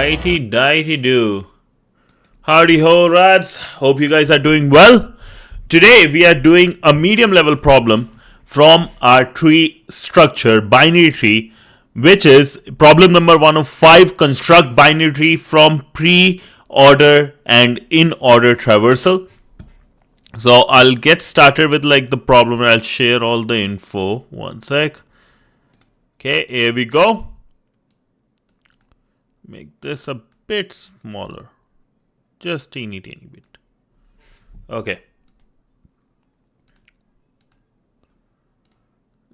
Righty dighty do. Howdy ho rats. Hope you guys are doing well. Today we are doing a medium level problem from our tree structure, binary tree, which is problem number 1 of 5. Construct binary tree from pre-order and in-order traversal. So I'll get started with like the problem and I'll share all the info. One sec. Okay, here we go. Make this a bit smaller. Just teeny bit. Okay.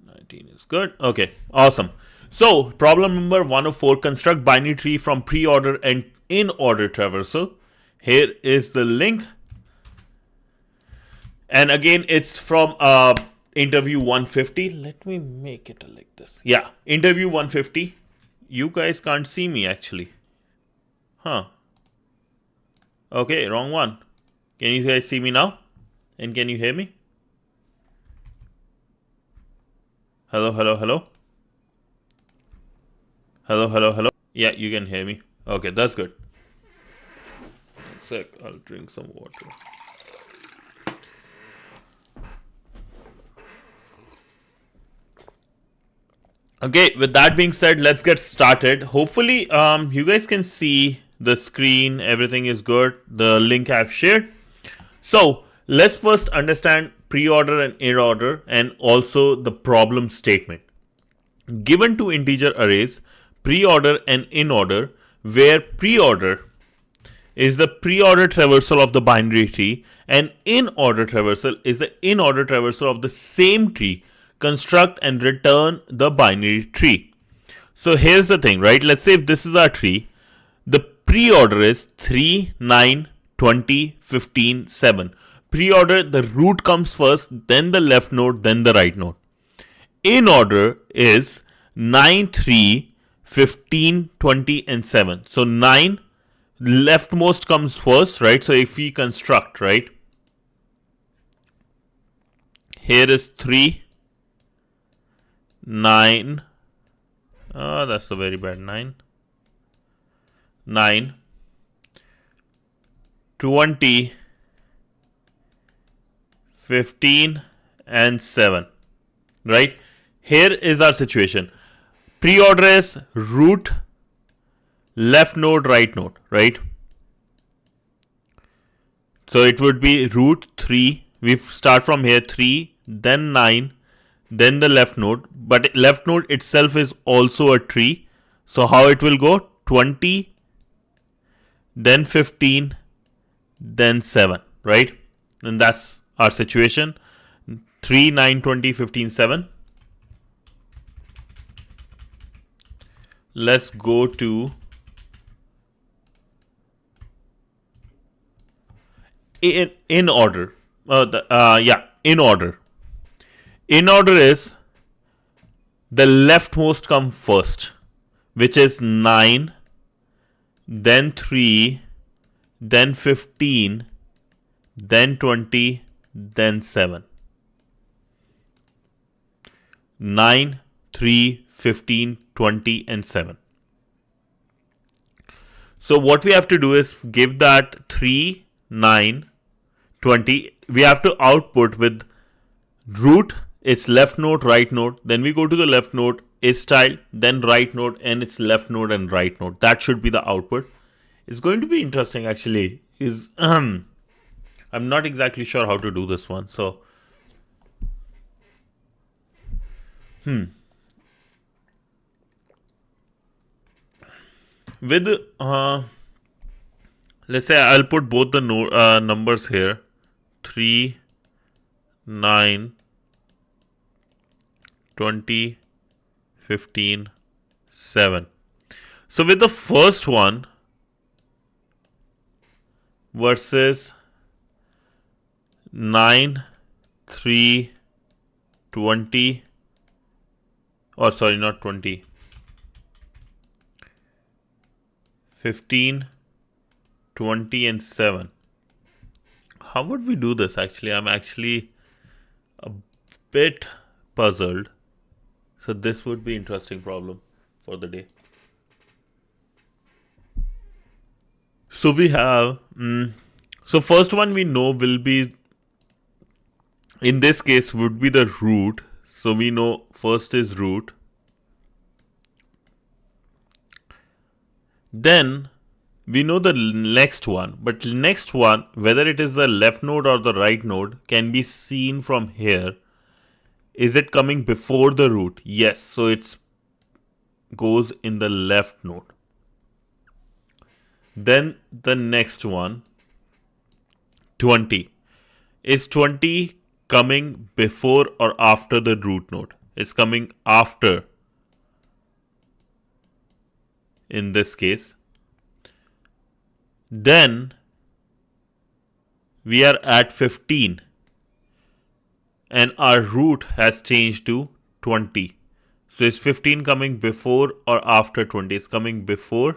19 is good. Okay, awesome. So, problem number 1 of 4. Construct binary tree from pre-order and in-order traversal. Here is the link. And again, it's from interview 150. Let me make it like this. Yeah, interview 150. You guys can't see me actually. Huh. Okay, wrong one. Can you guys see me now? And can you hear me? Hello, hello, hello. Hello, hello, hello. Yeah, you can hear me. Okay, that's good. One sec, I'll drink some water. Okay, with that being said, let's get started. Hopefully, you guys can see the screen. Everything is good. The link I've shared. So, let's first understand pre-order and in-order and also the problem statement. Given two integer arrays, pre-order and in-order, where pre-order is the pre-order traversal of the binary tree and in-order traversal is the in-order traversal of the same tree, construct and return the binary tree. So here's the thing, right? Let's say if this is our tree, the pre-order is 3, 9, 20, 15, 7. Pre-order, the root comes first, then the left node, then the right node. In order is 9, 3, 15, 20, and 7. So 9, leftmost comes first, right? So if we construct, right? Here is 3. 9. Oh, that's a very bad 9. 9. 20. 15 and 7. Right? Here is our situation. Pre-order is root, left node, right node. Right? So it would be root 3. We start from here 3, then 9. Then the left node, but left node itself is also a tree. So how it will go? 20, then 15, then 7, right? And that's our situation. 3, 9, 20, 15, 7. Let's go to in order. In order. In order is the leftmost come first, which is 9, then 3, then 15, then 20, then 7. 9, 3, 15, 20, and 7. So what we have to do is give that 3, 9, 20. We have to output with root. It's left node, right node. Then we go to the left node, is style, then right node, and it's left node and right node. That should be the output. It's going to be interesting actually. I'm not exactly sure how to do this one. So, with let's say I'll put both the numbers here. 3, 9. 20, 15, 7. So with the first one versus 9, 3, 20, or sorry, not 20, 15, 20, and 7. How would we do this actually? I'm actually a bit puzzled. So this would be interesting problem for the day. So we have, so first one we know will be, in this case would be the root. So we know first is root. Then we know the next one, but next one, whether it is the left node or the right node, can be seen from here. Is it coming before the root? Yes, so it goes in the left node. Then the next one, 20. Is 20 coming before or after the root node? It's coming after in this case. Then we are at 15 and our root has changed to 20. So is 15 coming before or after 20? It's coming before.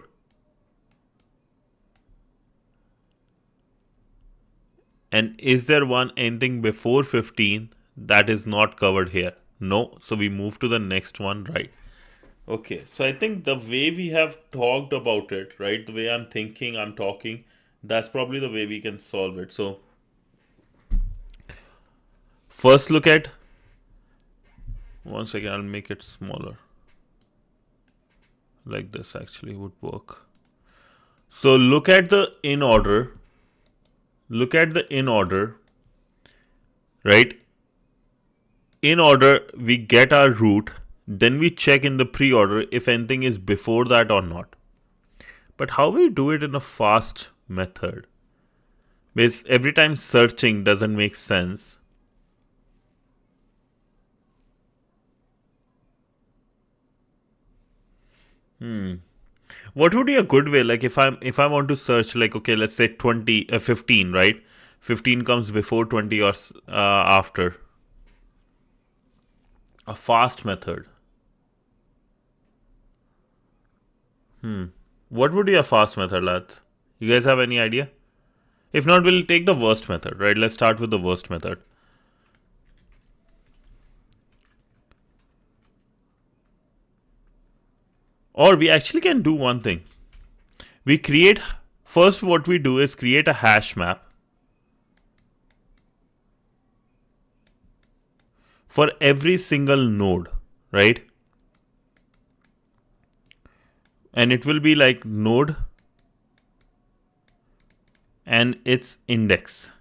And is there anything before 15 that is not covered here? No. So we move to the next one, right? Okay. So I think the way we have talked about it, right? The way I'm thinking, I'm talking, that's probably the way we can solve it. So first look at, one second, I'll make it smaller. Like this actually would work. So look at the in order. Look at the in order, right? In order, we get our root, then we check in the pre-order if anything is before that or not. But how we do it in a fast method? Because every time searching doesn't make sense. What would be a good way? Like if I want to search, like, okay, let's say 15, right? 15 comes before 20 or after. A fast method. What would be a fast method, lads? You guys have any idea? If not, we'll take the worst method, right? Let's start with the worst method. Or we actually can do one thing. We create, first what we do is create a hash map for every single node, right? And it will be like node and its index,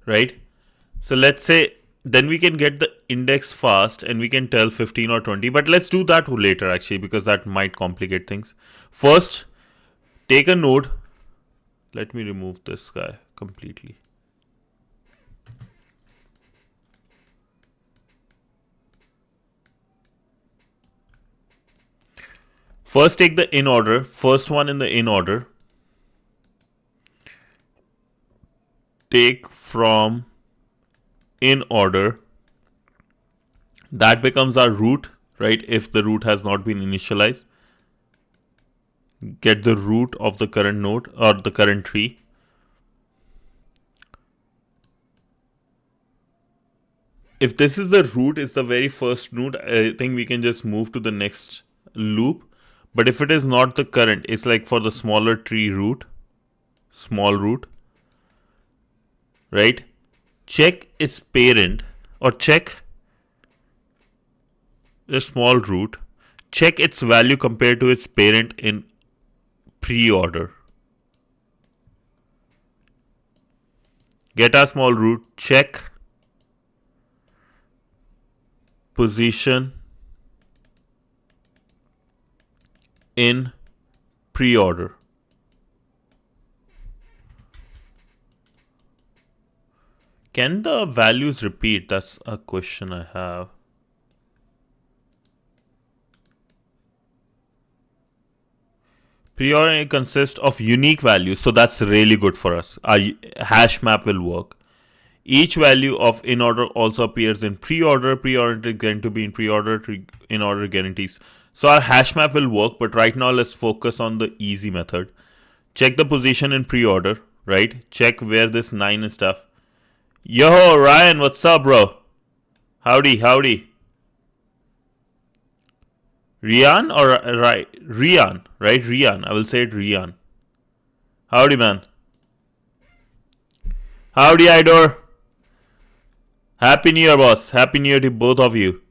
right? So let's say then we can get the index fast and we can tell 15 or 20, but let's do that later actually, because that might complicate things. First, take a node. Let me remove this guy completely. First, take the in order, first one in the in order. Take from in order. That becomes our root, right? If the root has not been initialized, get the root of the current node or the current tree. If this is the root, is the very first node, I think we can just move to the next loop. But if it is not the current, it's like for the smaller tree root, small root, right? Check its parent or check the small root, check its value compared to its parent in pre-order. Get our small root, check position in pre-order. Can the values repeat? That's a question I have. Preorder consists of unique values, so that's really good for us. Our hash map will work. Each value of in order also appears in pre-order. Pre-order is going to be in pre-order, in order guarantees. So our hash map will work, but right now let's focus on the easy method. Check the position in pre-order, right? Check where this 9 and stuff. Yo, Ryan, what's up, bro? Howdy, howdy. Rian or right? Rian, right? Rian. I will say it Rian. Howdy, man. Howdy, Idor. Happy New Year, boss. Happy New Year to both of you.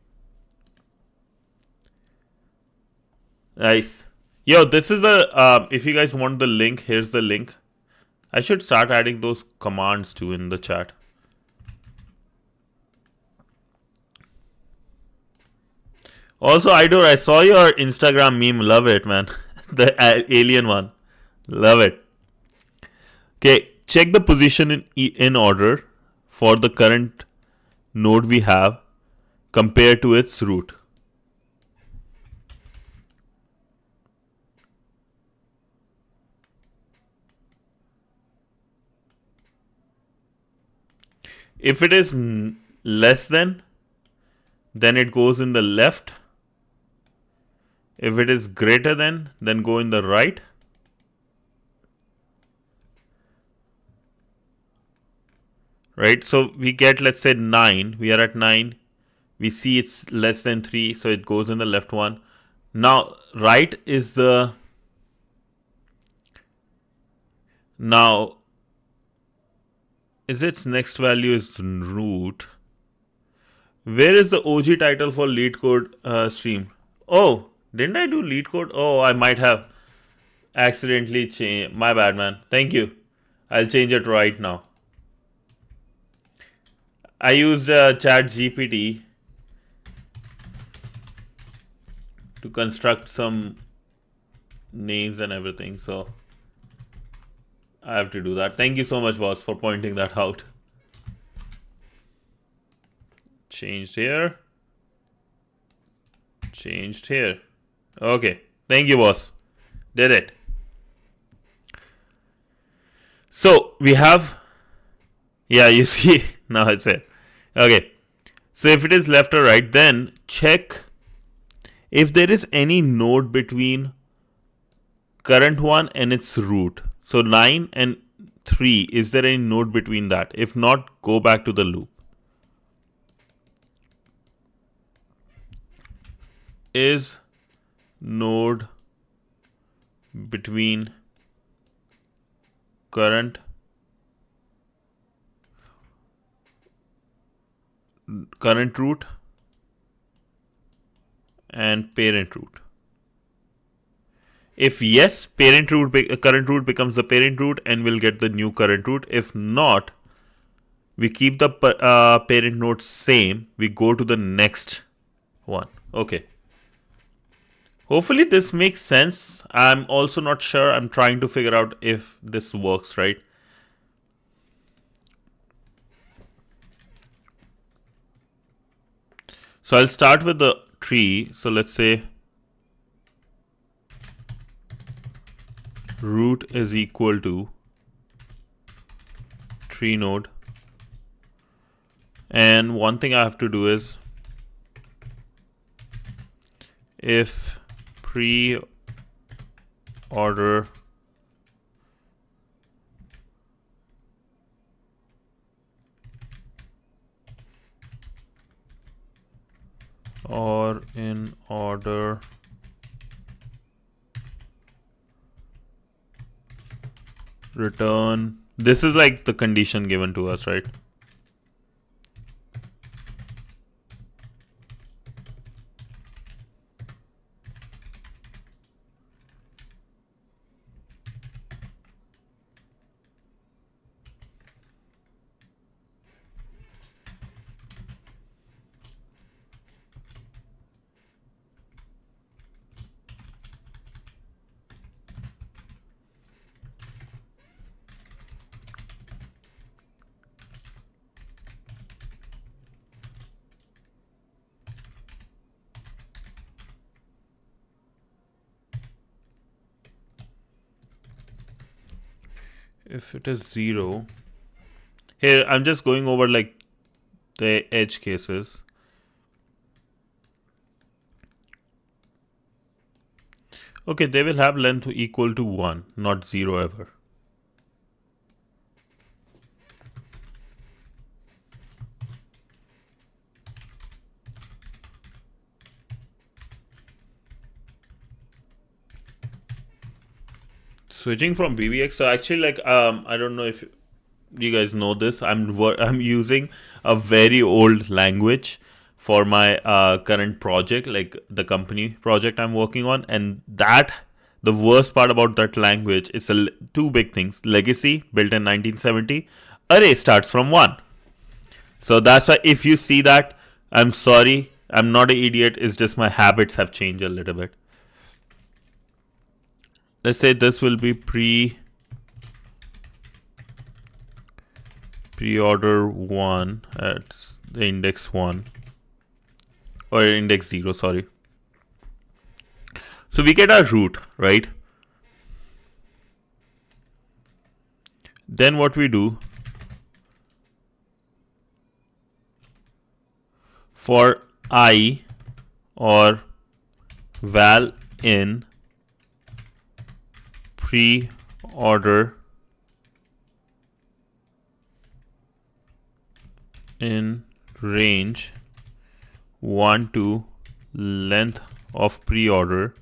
Nice. Yo, this is the, if you guys want the link, here's the link. I should start adding those commands too in the chat. Also, Idor, I saw your Instagram meme. Love it, man. The alien one. Love it. Okay, check the position in order for the current node we have compared to its root. If it is less than, then it goes in the left. If it is greater than, then go in the right. Right, so we get, let's say 9. We are at 9. We see it's less than 3, so it goes in the left one. Now, right is the... Now, is its next value is root. Where is the OG title for LeetCode stream? Oh, didn't I do LeetCode? Oh, I might have accidentally changed. My bad, man. Thank you. I'll change it right now. I used Chat GPT to construct some names and everything, so I have to do that. Thank you so much, boss, for pointing that out. Changed here. Changed here. Okay. Thank you, boss. Did it. So we have, yeah, you see, now it's here. Okay. So if it is left or right, then check if there is any node between current one and its root. So 9 and 3, is there any node between that? If not, go back to the loop. Is node between current root and parent root? If yes, current root becomes the parent root and we'll get the new current root. If not, we keep the parent node same. We go to the next one. Okay. Hopefully this makes sense. I'm also not sure. I'm trying to figure out if this works, right? So I'll start with the tree. So let's say root is equal to tree node. And one thing I have to do is if preorder or in order return, this is like the condition given to us, right? If it is 0, here I'm just going over like the edge cases. Okay, they will have length equal to 1, not 0 ever. Switching from BBX, so actually, like, I don't know if you guys know this. I'm using a very old language for my current project, like the company project I'm working on, and that the worst part about that language is two big things: legacy, built in 1970. Array starts from 1, so that's why if you see that, I'm sorry, I'm not an idiot. It's just my habits have changed a little bit. Let's say this will be preorder 1 at the index 1 or index 0, sorry. So we get our root, right? Then what we do for I or val in preorder in range 1 to length of preorder.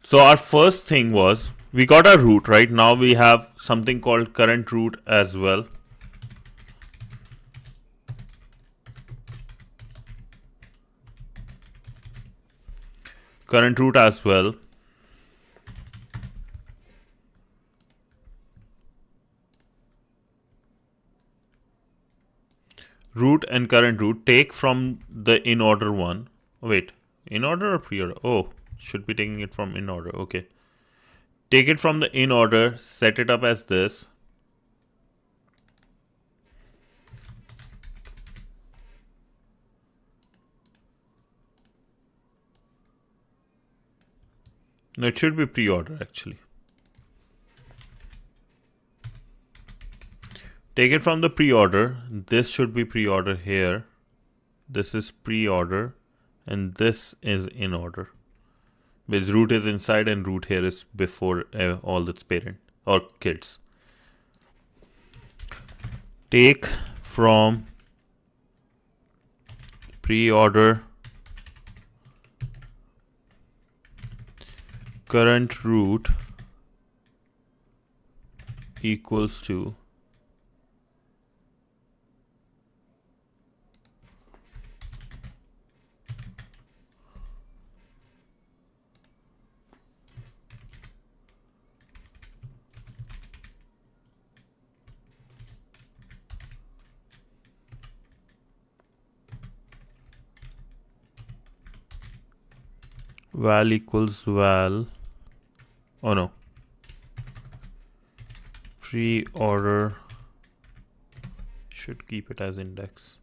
So our first thing was we got our root, right? Now we have something called current root as well. Current root as well. Root and current root take from the in order one. Wait, in order or pre-order? Oh, should be taking it from in order. Okay. Take it from the in order, set it up as this. No, it should be pre-order actually. Take it from the pre-order. This should be pre-order here. This is pre-order and this is in order. Because root is inside and root here is before all its parent or kids. Take from pre-order current root equals to val equals val. Oh no. Pre-order should keep it as index.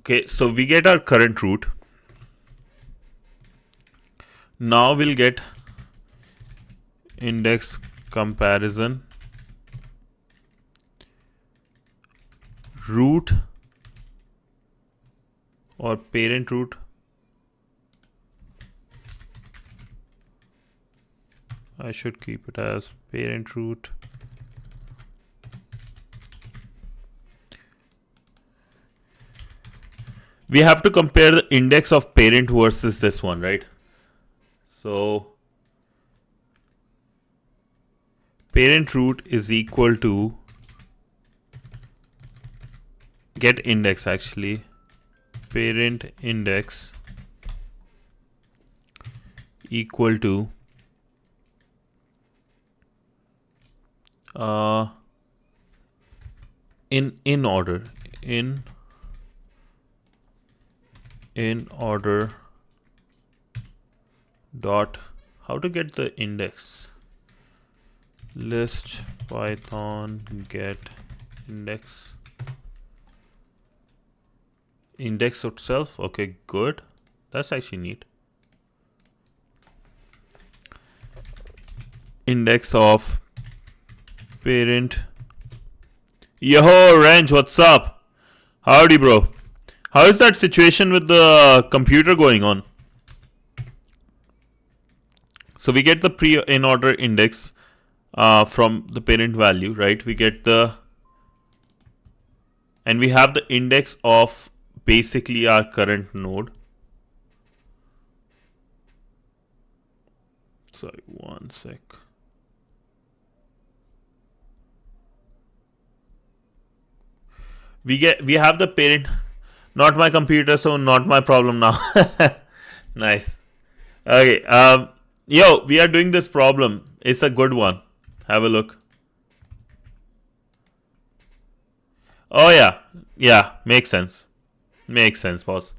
Okay, so we get our current root. Now we'll get index comparison root or parent root. I should keep it as parent root. We have to compare the index of parent versus this one, right? So parent root is equal to get index actually. Parent index equal to in order dot how to get the index list python get index itself. Okay, good, that's actually neat. Index of parent. Yo, Ranch, what's up? Howdy, bro. How is that situation with the computer going on? So we get the pre-in-order index from the parent value, right? We get the and we have the index of basically our current node. Sorry, one sec. We have the parent, not my computer, so not my problem now. Nice. Okay. Yo, we are doing this problem. It's a good one. Have a look. Oh yeah, yeah, makes sense. Makes sense, boss.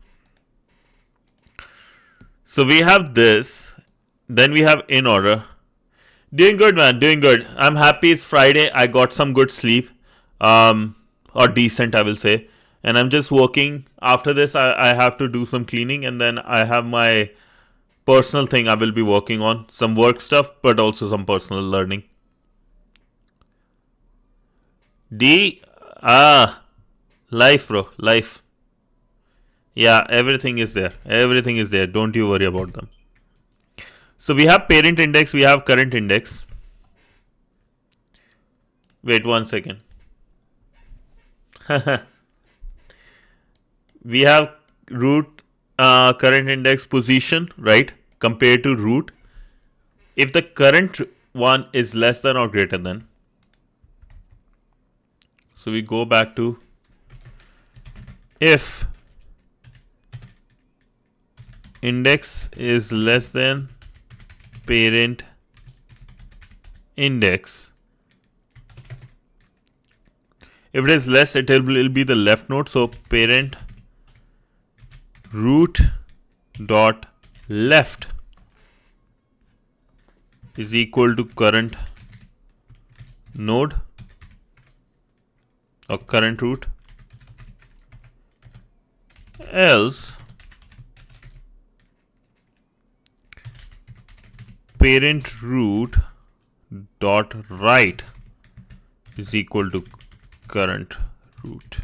So we have this. Then we have in order. Doing good, man. Doing good. I'm happy it's Friday. I got some good sleep. Or decent, I will say. And I'm just working. After this, I have to do some cleaning, and then I have my personal thing I will be working on. Some work stuff, but also some personal learning. Life, bro. Life. Yeah, everything is there. Everything is there. Don't you worry about them. So we have parent index, we have current index. Wait 1 second. We have root, current index position, right? Compared to root. If the current one is less than or greater than. So we go back to if index is less than parent index. If it is less, it will be the left node. So parent root dot left is equal to current node or current root. Else parent root dot right is equal to current root.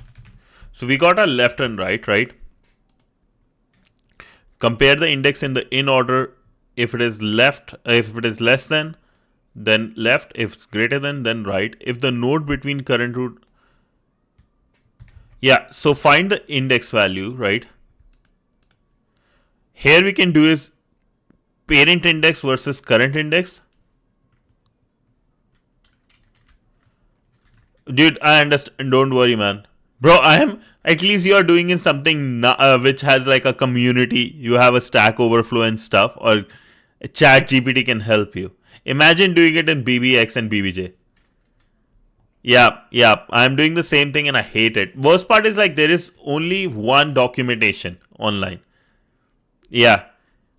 So we got our left and right, right? Compare the index in the in order. If it is left, if it is less than, then left. If it's greater than, then right. If the node between current root. Yeah, so find the index value, right? Here we can do is parent index versus current index. Dude, I understand. Don't worry, man. Bro, at least you are doing in something which has like a community. You have a Stack Overflow and stuff, or Chat GPT can help you. Imagine doing it in BBX and BBJ. Yeah, I'm doing the same thing and I hate it. Worst part is like there is only one documentation online. Yeah.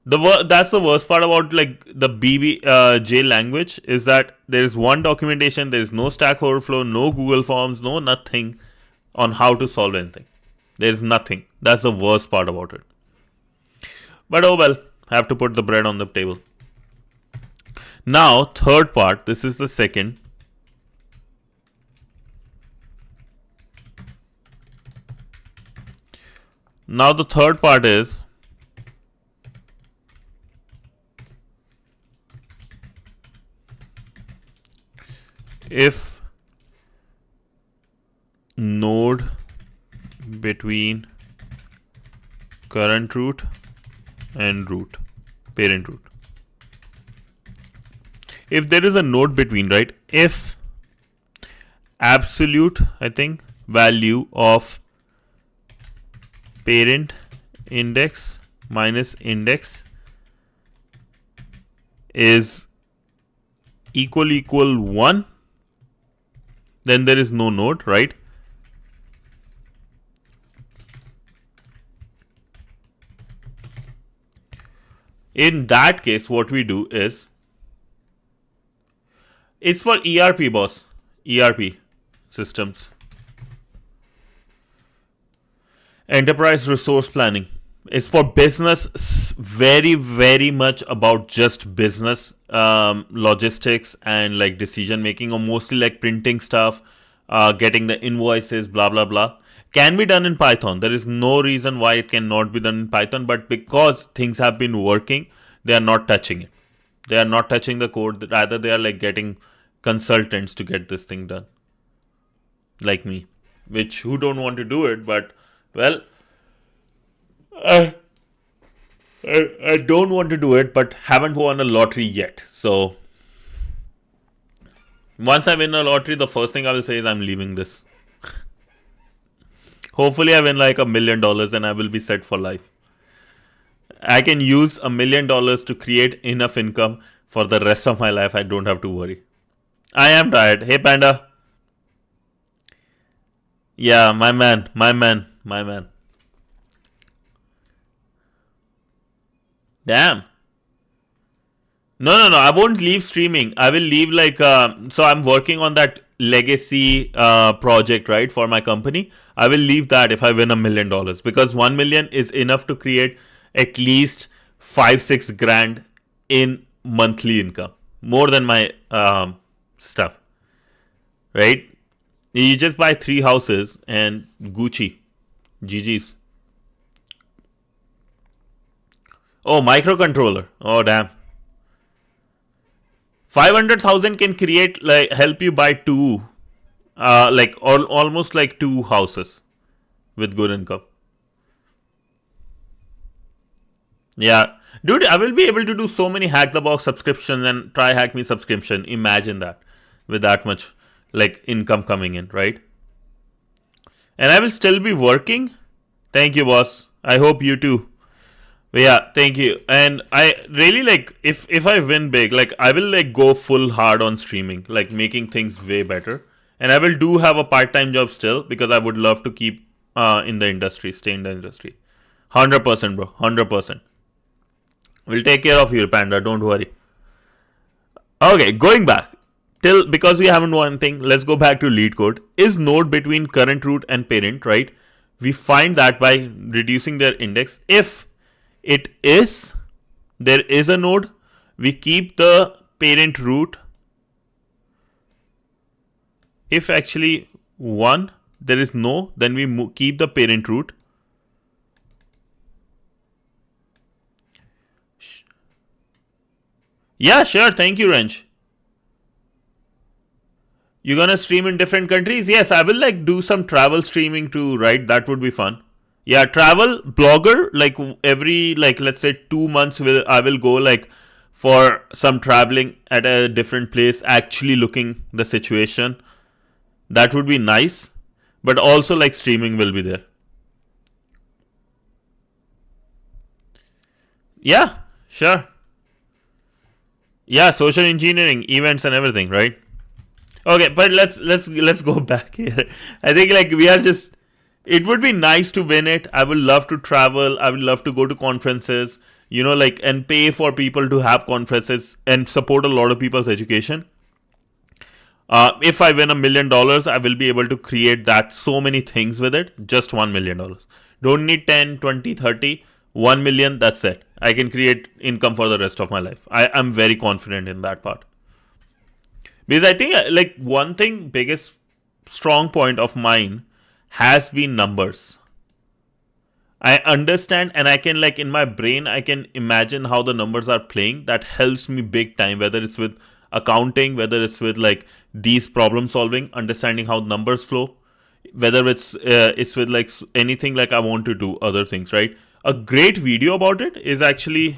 That's the worst part about like the BBJ language is that there is one documentation, there is no Stack Overflow, no Google Forms, no nothing on how to solve anything. There is nothing. That's the worst part about it. But oh well, have to put the bread on the table. Now, third part, this is the second. Now the third part is if node between current root and root, parent root. If there is a node between, right? If absolute, I think, value of parent index minus index is equal 1, then there is no node, right? In that case, what we do is, it's for ERP, boss. ERP systems. Enterprise resource planning. It's for business, very, very much about just business, logistics and like decision making, or mostly like printing stuff, getting the invoices, blah, blah, blah. Can be done in Python. There is no reason why it cannot be done in Python, but because things have been working, they are not touching it. They are not touching the code. Rather, they are like getting consultants to get this thing done. Like me. which who don't want to do it, but well, I, I don't want to do it, but haven't won a lottery yet. So once I win a lottery, the first thing I will say is I'm leaving this. Hopefully I win like $1 million and I will be set for life. I can use $1 million to create enough income for the rest of my life. I don't have to worry. I am tired. Hey Panda. Yeah, my man. Damn. No. I won't leave streaming. I will leave like so I'm working on that legacy project, right, for my company. I will leave that if I win $1 million, because 1 million is enough to create at least 5-6 grand in monthly income, more than my stuff, right? You just buy 3 houses and Gucci, GG's. Oh, microcontroller. Oh damn. 500,000 can create, like, help you buy 2 like almost like 2 houses with good income. Yeah, dude, I will be able to do so many hack the box subscriptions and try hack me subscription. Imagine that, with that much like income coming in, right? And I will still be working. Thank you, boss. I hope you too. But yeah, thank you. And I really like, if I win big, like I will like go full hard on streaming, like making things way better. And I will do have a part-time job still, because I would love to keep in the industry, stay in the industry. 100%, bro. 100%. We'll take care of you, Panda. Don't worry. Okay, going back. Because we haven't won anything, let's go back to LeetCode. Is node between current root and parent, right? We find that by reducing their index. If there is a node, we keep the parent root. If actually one, there is no, then we keep the parent root. Yeah, sure. Thank you, Wrench. You gonna stream in different countries? Yes, I will like do some travel streaming too, right? That would be fun. Yeah, travel blogger, like every, like, let's say 2 months I will go like for some traveling at a different place, actually looking the situation. That would be nice. But also like streaming will be there. Yeah, sure. Yeah, social engineering, events and everything, right? Okay, but let's go back here. I think like we are just, it would be nice to win it. I would love to travel. I would love to go to conferences, you know, like, and pay for people to have conferences and support a lot of people's education. If I win $1 million, I will be able to create that so many things with it. Just $1 million. Don't need 10, 20, 30. 1 million, that's it. I can create income for the rest of my life. I am very confident in that part. Because I think like one thing, biggest strong point of mine has been numbers. I understand, and I can, like, in my brain, I can imagine how the numbers are playing. That helps me big time, whether it's with accounting, whether it's with like these problem solving, understanding how numbers flow, whether it's with like anything like I want to do other things, right? A great video about it is actually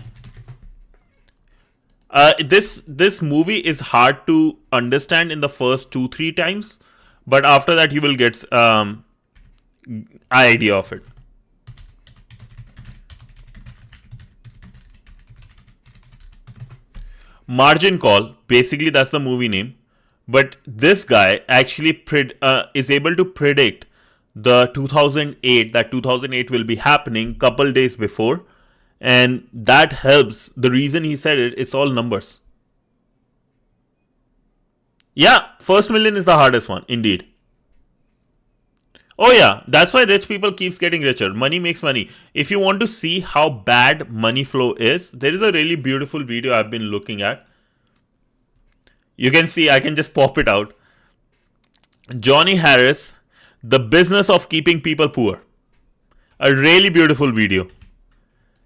this movie is hard to understand in the first 2-3 times, but after that you will get idea of it. Margin Call, basically that's the movie name, but this guy actually is able to predict the 2008 will be happening couple days before, and that helps. The reason he said it's all numbers. Yeah, first million is the hardest one, indeed. Oh yeah, that's why rich people keeps getting richer. Money makes money. If you want to see how bad money flow is, there is a really beautiful video I've been looking at. You can see, I can just pop it out. Johnny Harris, The Business of Keeping People Poor. A really beautiful video.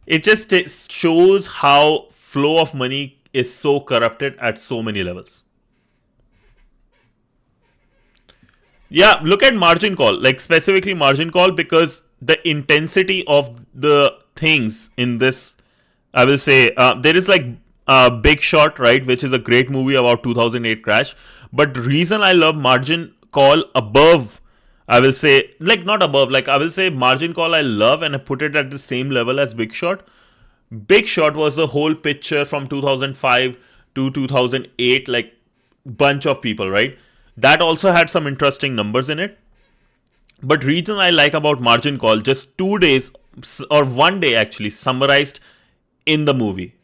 It just shows how flow of money is so corrupted at so many levels. Yeah, look at margin call, like specifically margin call, because the intensity of the things in this, I will say, there is like Big Shot, right, which is a great movie about 2008 crash. But reason I love margin call above, I will say, like not above, like I will say margin call I love and I put it at the same level as Big Shot. Big Shot was the whole picture from 2005 to 2008, like bunch of people, right? That also had some interesting numbers in it. But reason I like about margin call, just 2 days or one day actually summarized in the movie.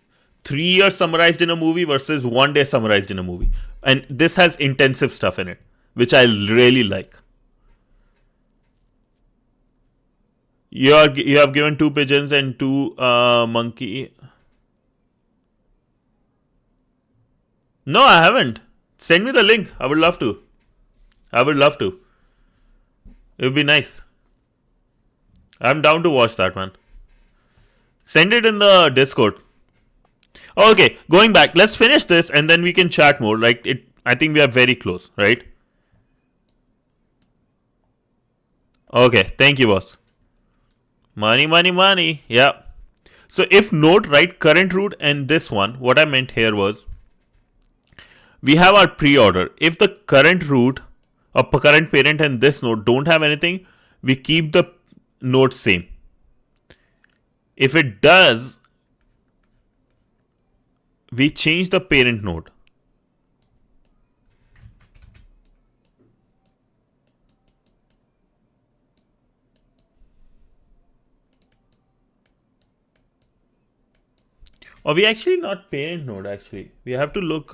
3 years summarized in a movie versus one day summarized in a movie. And this has intensive stuff in it, which I really like. You have given 2 pigeons and 2 monkey. No, I haven't. Send me the link. I would love to. I would love to. It would be nice. I'm down to watch that, man. Send it in the Discord. Okay, going back. Let's finish this and then we can chat more. Like it, I think we are very close, right? Okay, thank you, boss. Money, money, money. Yeah. So if node, right, current root and this one, what I meant here was we have our pre-order. If the current root or current parent and this node don't have anything, we keep the node same. If it does, we change the parent node. Or we actually not parent node actually. We have to look.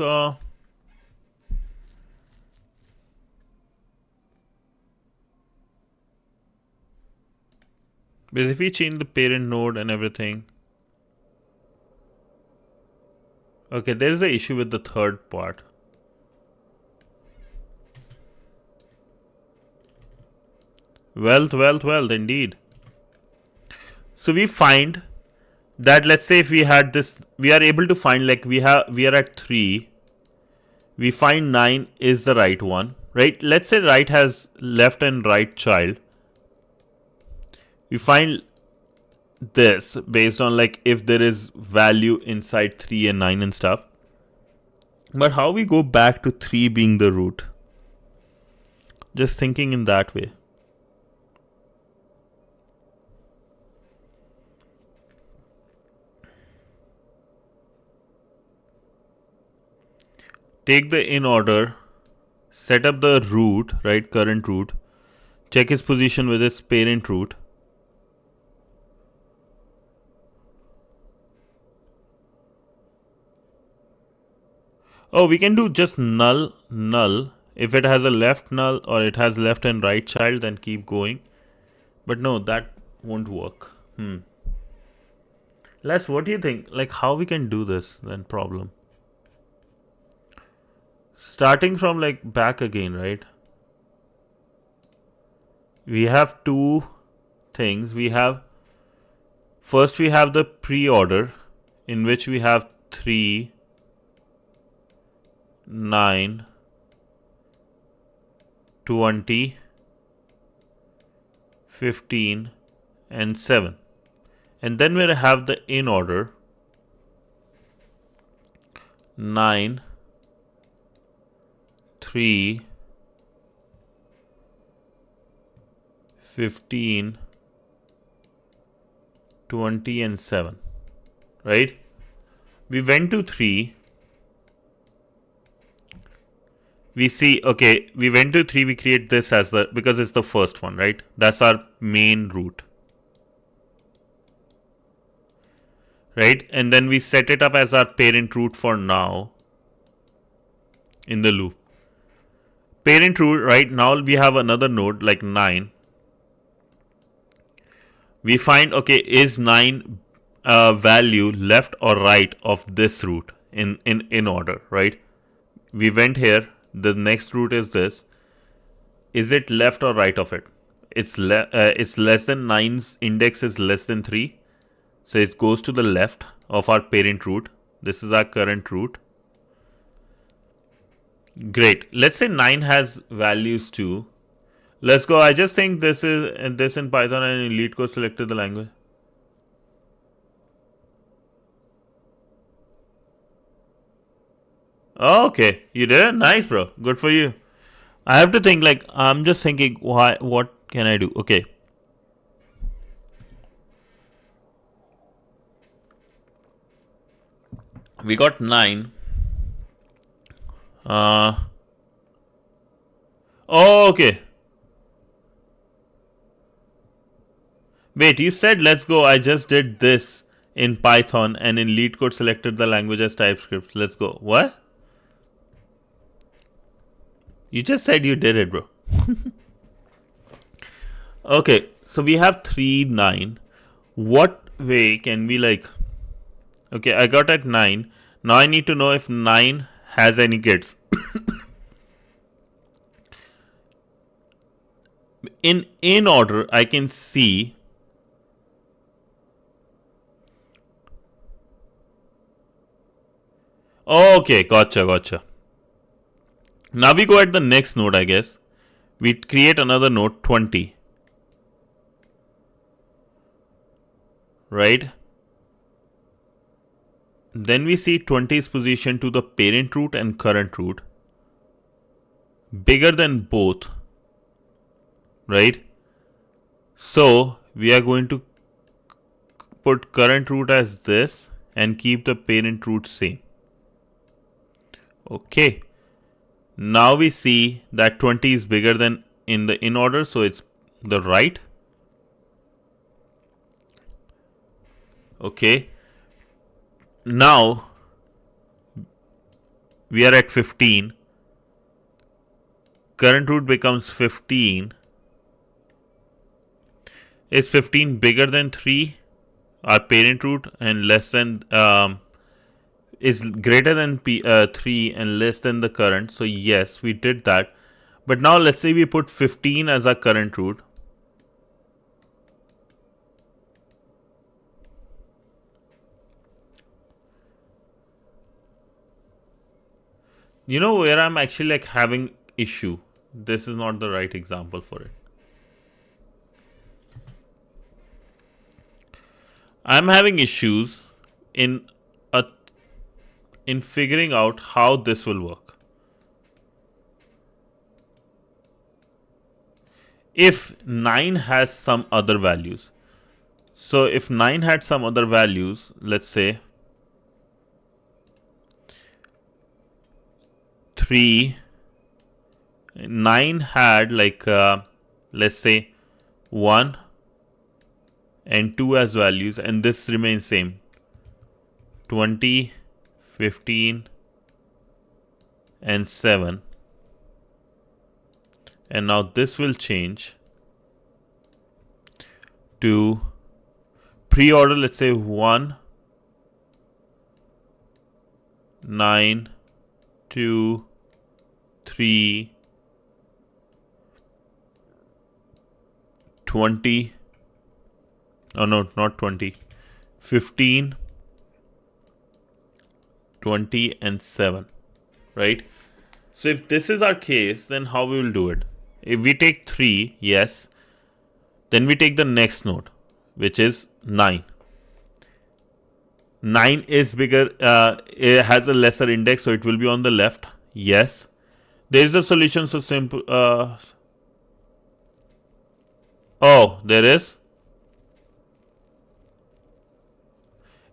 But if we change the parent node and everything. Okay, there is an issue with the third part. Wealth, wealth, wealth, indeed. So we find that, let's say if we had this, we are able to find, like we are at 3. We find 9 is the right one, right? Let's say right has left and right child. We find this based on like if there is value inside 3 and 9 and stuff. But how we go back to 3 being the root? Just thinking in that way. Take the in order, set up the root, right, current root, check its position with its parent root. Oh, we can do just null, null. If it has a left null or it has left and right child, then keep going. But no, that won't work. Les, what do you think? Like how we can do this then problem? Starting from like back again, right? We have 2 things. We have, first we have the pre-order in which we have 3, 9, 20, 15 and 7. And then we have the in order 9, 3, 15, 20 and 7, right? We went to 3. We see, okay, we went to 3, we create this as the, because it's the first one, right? That's our main root. Right? And then we set it up as our parent root for now in the loop. Parent root, right? Now we have another node like 9. We find, okay, is 9 value left or right of this root in order, right? We went here. The next root is this. Is it left or right of it? It's less than 9's index is less than 3. So it goes to the left of our parent root. This is our current root. Great. Let's say 9 has values too. Let's go. I just think this in Python and in LeetCode selected the language. Oh, okay, you did it. Nice, bro. Good for you. I have to think, like, I'm just thinking, what can I do? Okay. We got 9. Oh, okay. Wait, you said let's go. I just did this in Python and in LeetCode selected the language as TypeScript. Let's go. What? You just said you did it, bro. Okay, so we have 3, 9. What way can we like... Okay, I got at 9. Now I need to know if 9 has any kids. In order, I can see... Okay, gotcha. Now we go at the next node, I guess. We create another node, 20. Right? Then we see 20's position to the parent root and current root. Bigger than both. Right? So, we are going to put current root as this and keep the parent root same. Okay. Now we see that 20 is bigger than in the in order, so it's the right. Okay. Now we are at 15. Current root becomes 15. Is 15 bigger than 3? Our parent root, and less than is greater than 3 and less than the current. So yes, we did that. But now let's say we put 15 as our current root. You know where I'm actually like having issue? This is not the right example for it. I'm having issues in figuring out how this will work. If 9 has some other values. So if 9 had some other values, let's say 3, 9 had like let's say 1 and 2 as values, and this remains same, 20, 15 and 7, and now this will change to pre-order, let's say 1, 9, 2, 3, 20. Oh no, not 20. 15, 20 and 7. Right? So if this is our case, then how we will do it? If we take 3, yes. Then we take the next node, which is 9. 9 is bigger, it has a lesser index, so it will be on the left. Yes. There is a solution so simple. Oh, there is.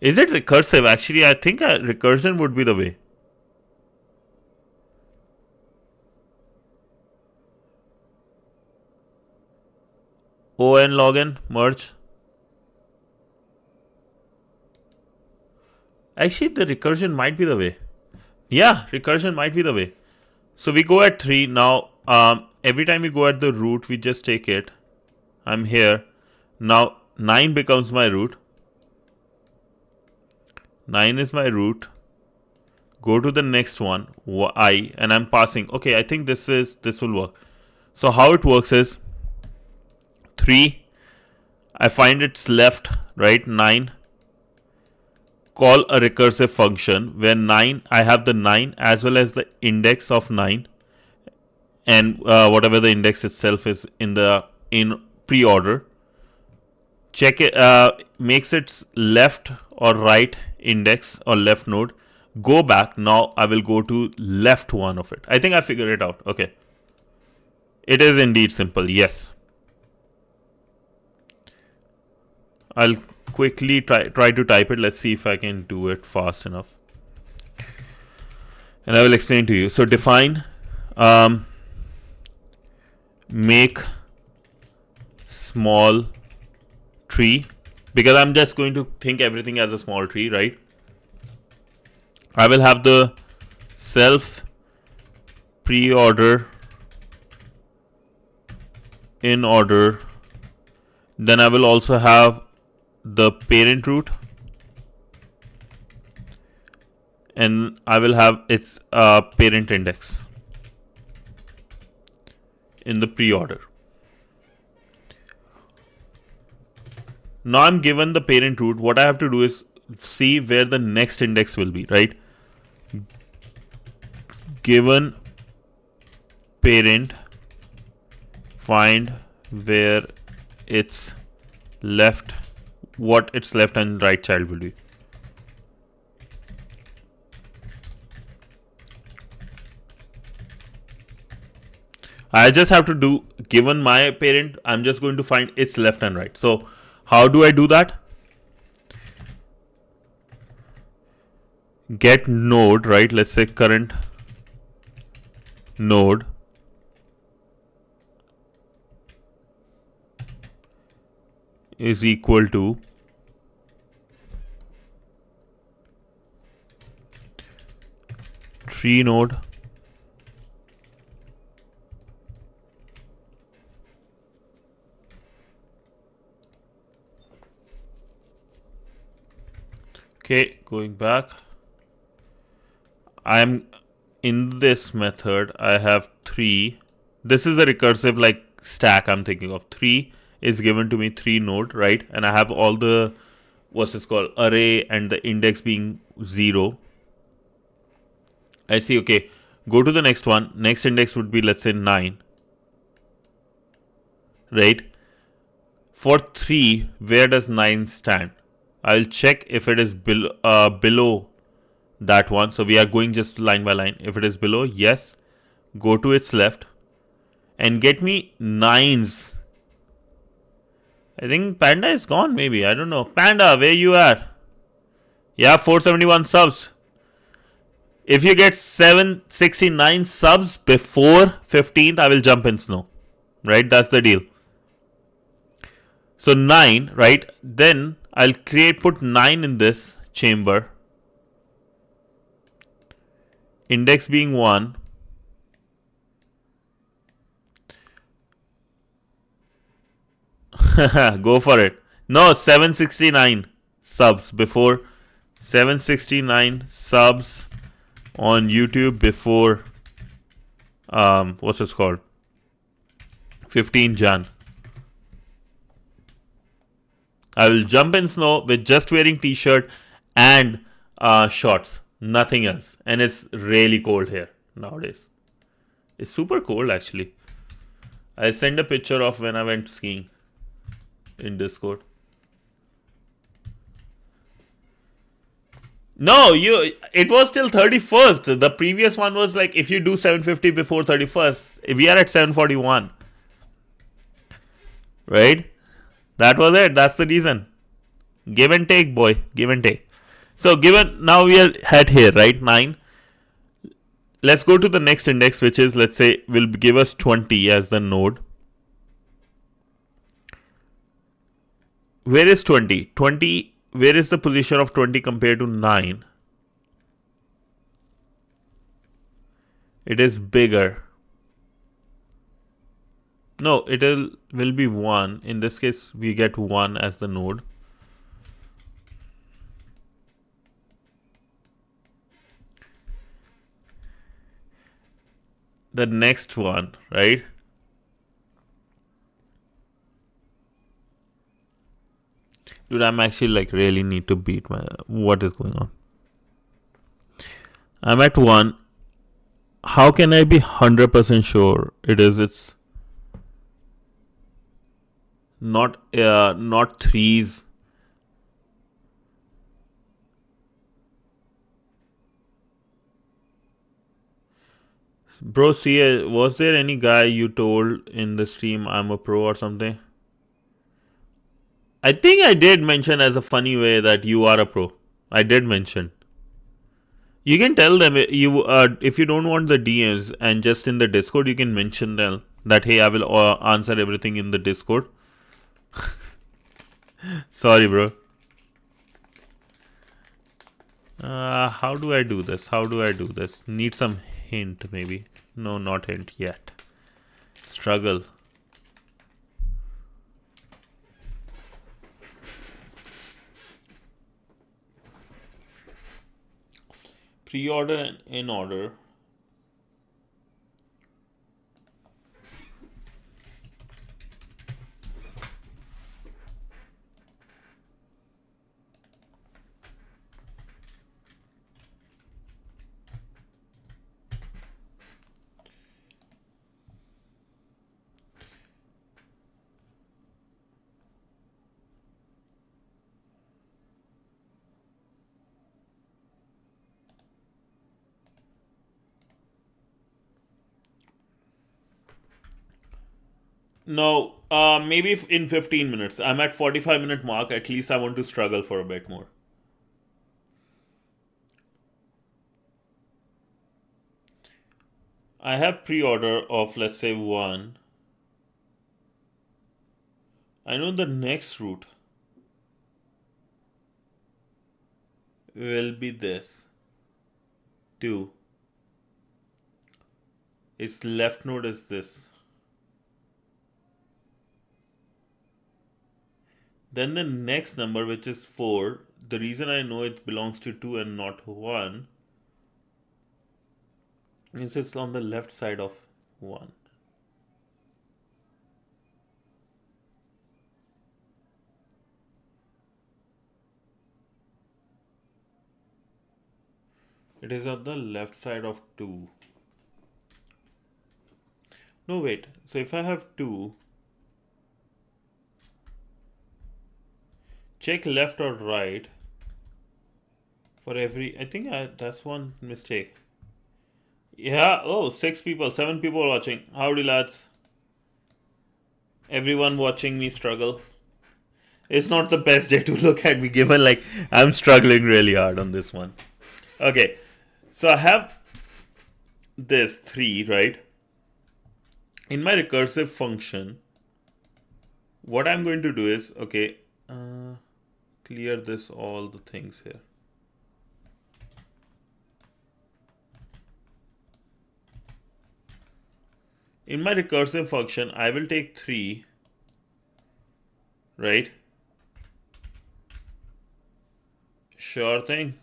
Is it recursive? Actually, I think recursion would be the way. ON login merge. Actually, the recursion might be the way. Yeah, recursion might be the way. So we go at 3 now. Every time we go at the root, we just take it. I'm here. Now 9 becomes my root. 9 is my root. Go to the next one, I, and I'm passing. Okay, I think this will work. So how it works is 3. I find its left, right, 9. Call a recursive function where 9, I have the 9 as well as the index of 9. and whatever the index itself is in preorder. Check it, makes its left or right index or left node. Go back. Now I will go to left one of it. I think I figured it out. Okay. It is indeed simple. Yes. I'll quickly try to type it. Let's see if I can do it fast enough. And I will explain to you. So define make small tree, because I'm just going to think everything as a small tree, right? I will have the self preorder in order. Then I will also have the parent root, and I will have its parent index in the preorder. Now I'm given the parent root. What I have to do is see where the next index will be, right? Given parent, find where its left, what its left and right child will be. I just have to do, given my parent, I'm just going to find its left and right. So how do I do that? Get node, right? Let's say current node is equal to tree node Okay, going back, I'm in this method. I have 3. This is a recursive like stack I'm thinking of. 3 is given to me 3 node, right? And I have all the, what's this called, array and the index being 0. I see, okay, go to the next one. Next index would be, let's say 9, right? For 3, where does 9 stand? I'll check if it is below that one. So we are going just line by line. If it is below, yes, go to its left and get me 9s. I think Panda is gone, maybe. I don't know. Panda, where you at? Yeah, 471 subs. If you get 769 subs before 15th, I will jump in snow. Right? That's the deal. So 9, right? Then I'll put 9 in this chamber. Index being 1. Go for it. No, 769 subs before. 769 subs on YouTube before what's this called? 15 Jan. I will jump in snow with just wearing t-shirt and shorts, nothing else. And it's really cold here nowadays. It's super cold actually. I sent a picture of when I went skiing in Discord. No, it was till 31st. The previous one was like if you do 750 before 31st, we are at 741. Right? That was it. That's the reason. Give and take, boy. Give and take. So given now we are at here, right? 9. Let's go to the next index, which is, let's say, will give us 20 as the node. Where is 20? 20, where is the position of 20 compared to 9? It is bigger. No, it will be 1. In this case, we get 1 as the node. The next one, right? Dude, I'm actually like really need to beat what is going on. I'm at 1. how can I be 100% sure it's not threes? Bro, see, was there any guy you told in the stream I'm a pro or something? I think I did mention as a funny way that you are a pro. I did mention. You can tell them if you don't want the DMs and just in the Discord, you can mention them that hey, I will answer everything in the Discord. Sorry, bro. How do I do this? How do I do this? Need some hint, maybe. No, not hint yet. Struggle. Preorder and Inorder. No, maybe in 15 minutes. I'm at 45-minute mark. At least I want to struggle for a bit more. I have pre-order of, let's say, 1. I know the next route will be this. 2. Its left node is this. Then the next number, which is 4, the reason I know it belongs to 2 and not 1 is it's on the left side of 1. It is on the left side of 2. No, wait. So if I have 2, check left or right for every. I think that's one mistake. Yeah. Oh, 6 people, 7 people watching. Howdy, lads. Everyone watching me struggle. It's not the best day to look at me, given like I'm struggling really hard on this one. Okay. So I have this 3, right? In my recursive function, what I'm going to do is, okay, clear this, all the things here. In my recursive function, I will take 3, right? Sure thing.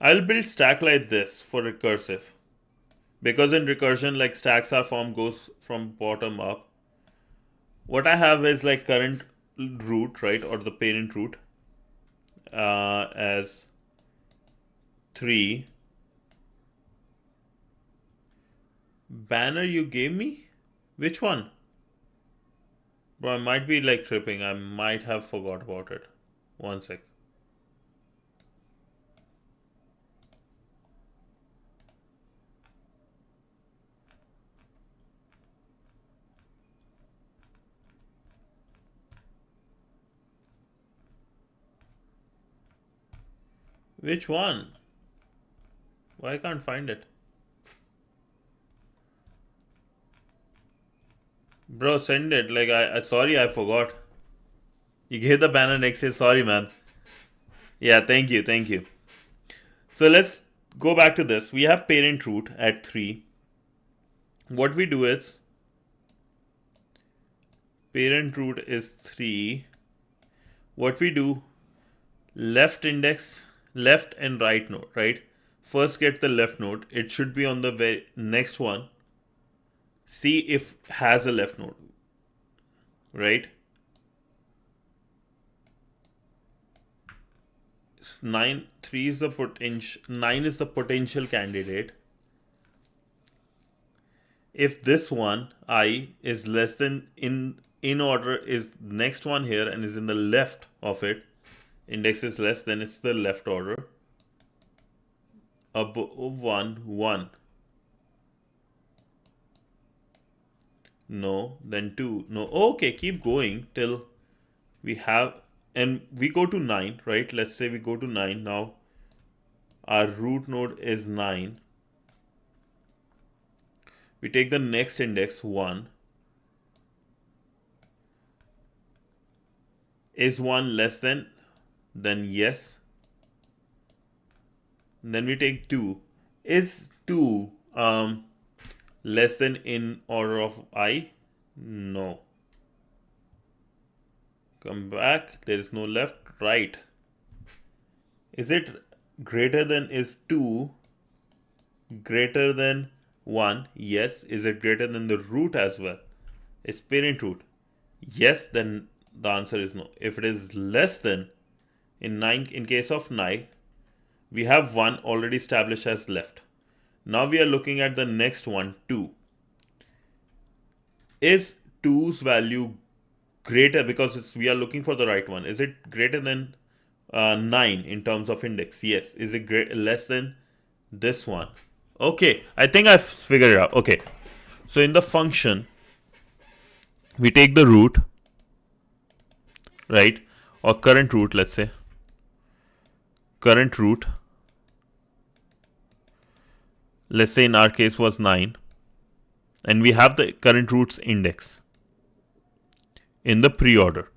I'll build stack like this for recursive. Because in recursion, like stacks are formed goes from bottom up. What I have is like current root, right? Or the parent root as 3. Banner you gave me? Which one? Bro, I might be like tripping. I might have forgot about it. One sec. Which one? Why I can't find it? Bro, send it. Like I sorry, I forgot. You gave the banner next day. Sorry, man. Yeah, thank you, thank you. So let's go back to this. We have parent root at 3. What we do is parent root is 3. What we do, left index, left and right node, right? First get the left node. It should be on the very next one. See if has a left node, right? 9, 3 is the potential, 9 is the potential candidate. if this one I is less than in order is next one here and is in the left of it, index is less, then it's the left order. Above 1 no, then 2 no. Okay, keep going till we have, and we go to 9, right? Let's say we go to 9. Now our root node is 9. We take the next index 1. Is 1 less than? Then yes. Then we take 2. Is 2 less than in order of I? No. Come back. There is no left. Right. Is it greater than, is 2 greater than 1? Yes. Is it greater than the root as well? Is parent root? Yes. Then the answer is no. If it is less than, in case of 9, we have 1 already established as left. Now we are looking at the next one, 2. Is 2's value greater, because we are looking for the right one, is it greater than 9 in terms of index? Yes. Is it less than this one? Okay, I think I've figured it out. Okay, so in the function, we take the root, right, or current root, let's say current root, let's say in our case was 9, and we have the current root's index in the preorder,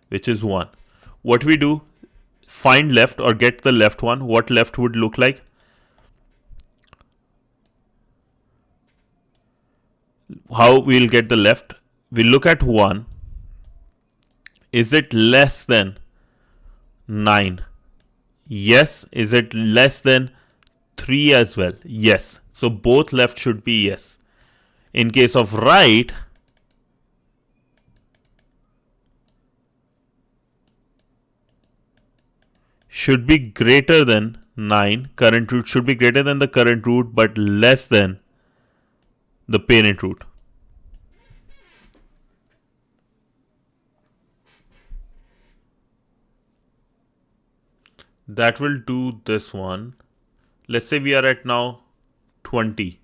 which is 1. What we do, find left or get the left one. What left would look like? How we'll get the left? We look at 1. Is it less than 9? Yes. Is it less than 3 as well? Yes. So both left should be yes. In case of right, should be greater than 9. Current root should be greater than the current root but less than the parent root. That will do this one. Let's say we are at now 20.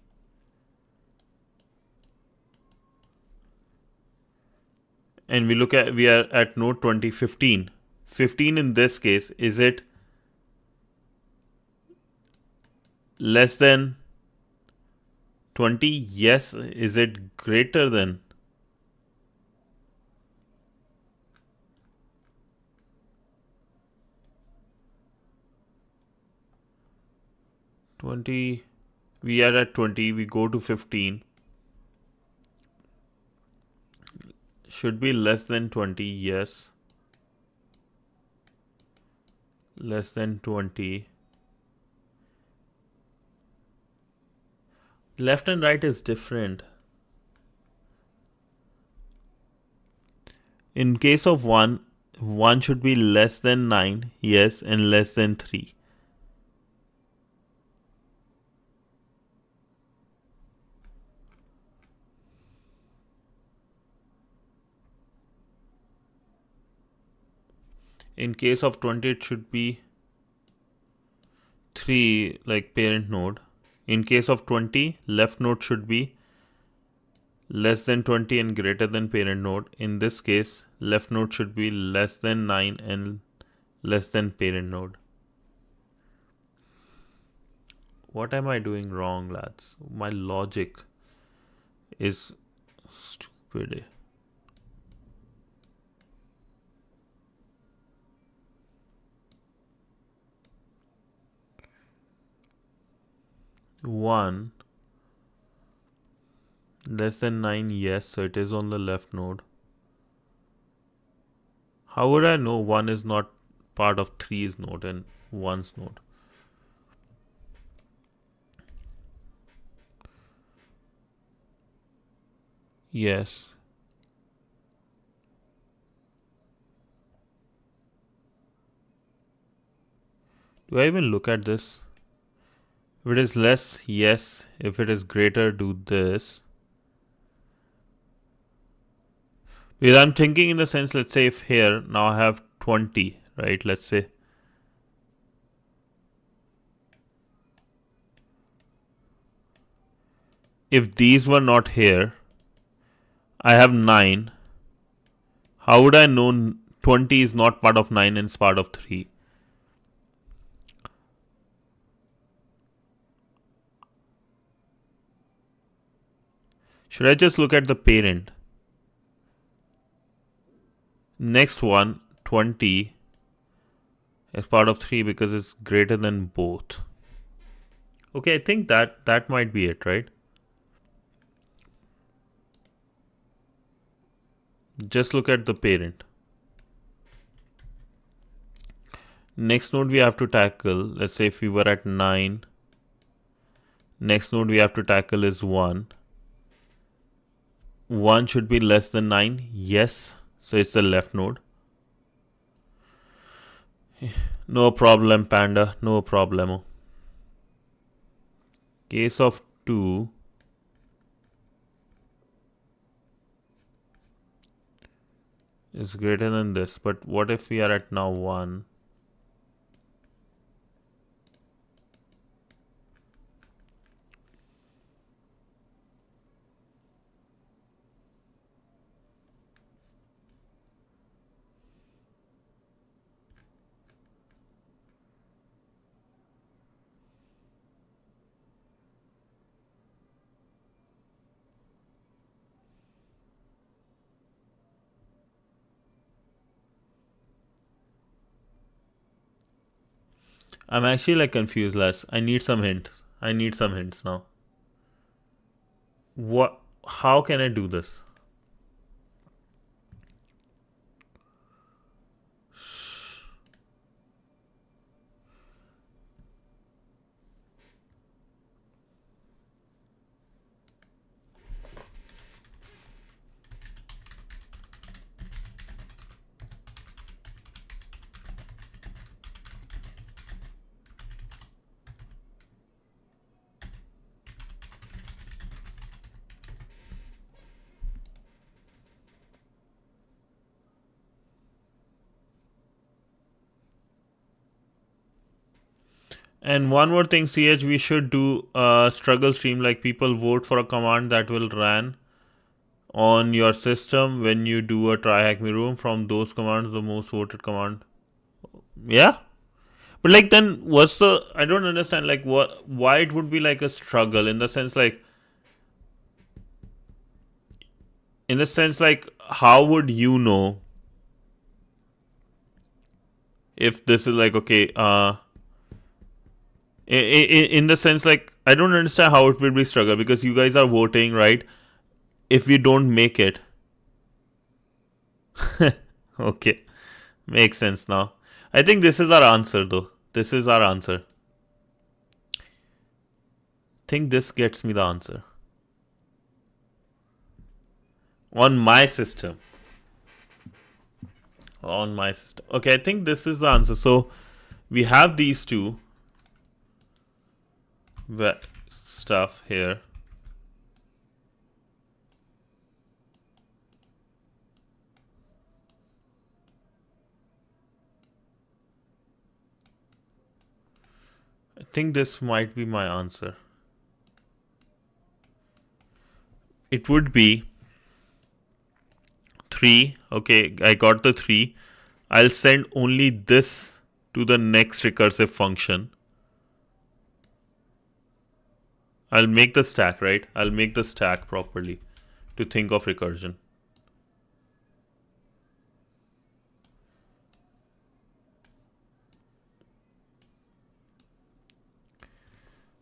And we are at node 20, 15. 15 in this case, is it less than 20? Yes. Is it greater than? We are at 20, we go to 15. Should be less than 20, yes. Less than 20. Left and right is different. In case of 1, 1 should be less than 9, yes, and less than 3. In case of 20, it should be 3, like parent node. In case of 20, left node should be less than 20 and greater than parent node. In this case, left node should be less than 9 and less than parent node. What am I doing wrong, lads? My logic is stupid. One less than 9, yes, so it is on the left node. How would I know 1 is not part of 3's node and 1's node? Yes. Do I even look at this? If it is less, yes. If it is greater, do this. Because I'm thinking in the sense, let's say if here now I have 20, right? Let's say if these were not here, I have 9. How would I know 20 is not part of 9 and it's part of 3? Should I just look at the parent? Next one, 20 is part of 3 because it's greater than both. Okay, I think that might be it, right? Just look at the parent. Next node we have to tackle, let's say if we were at 9, next node we have to tackle is 1. 1 should be less than 9, yes, so it's the left node. No problem, Panda, no problemo. Case of 2, is greater than this, but what if we are at now 1? I'm actually like confused, lads. I need some hints. I need some hints now. What? How can I do this? And one more thing, CH, we should do a struggle stream, like people vote for a command that will run on your system when you do a try hack me room. From those commands, the most voted command. Yeah, but like then what's the? I don't understand. Like what? Why it would be like a struggle in the sense like. In the sense like, how would you know if this is like okay? In the sense like I don't understand how it will be struggle because you guys are voting, right? If we don't make it, okay, makes sense now. I think this is our answer though. This is our answer. Think this gets me the answer on my system. On my system. Okay, I think this is the answer. So we have these two stuff here. I think this might be my answer. It would be 3. Okay, I got the 3. I'll send only this to the next recursive function. I'll make the stack, right? I'll make the stack properly to think of recursion.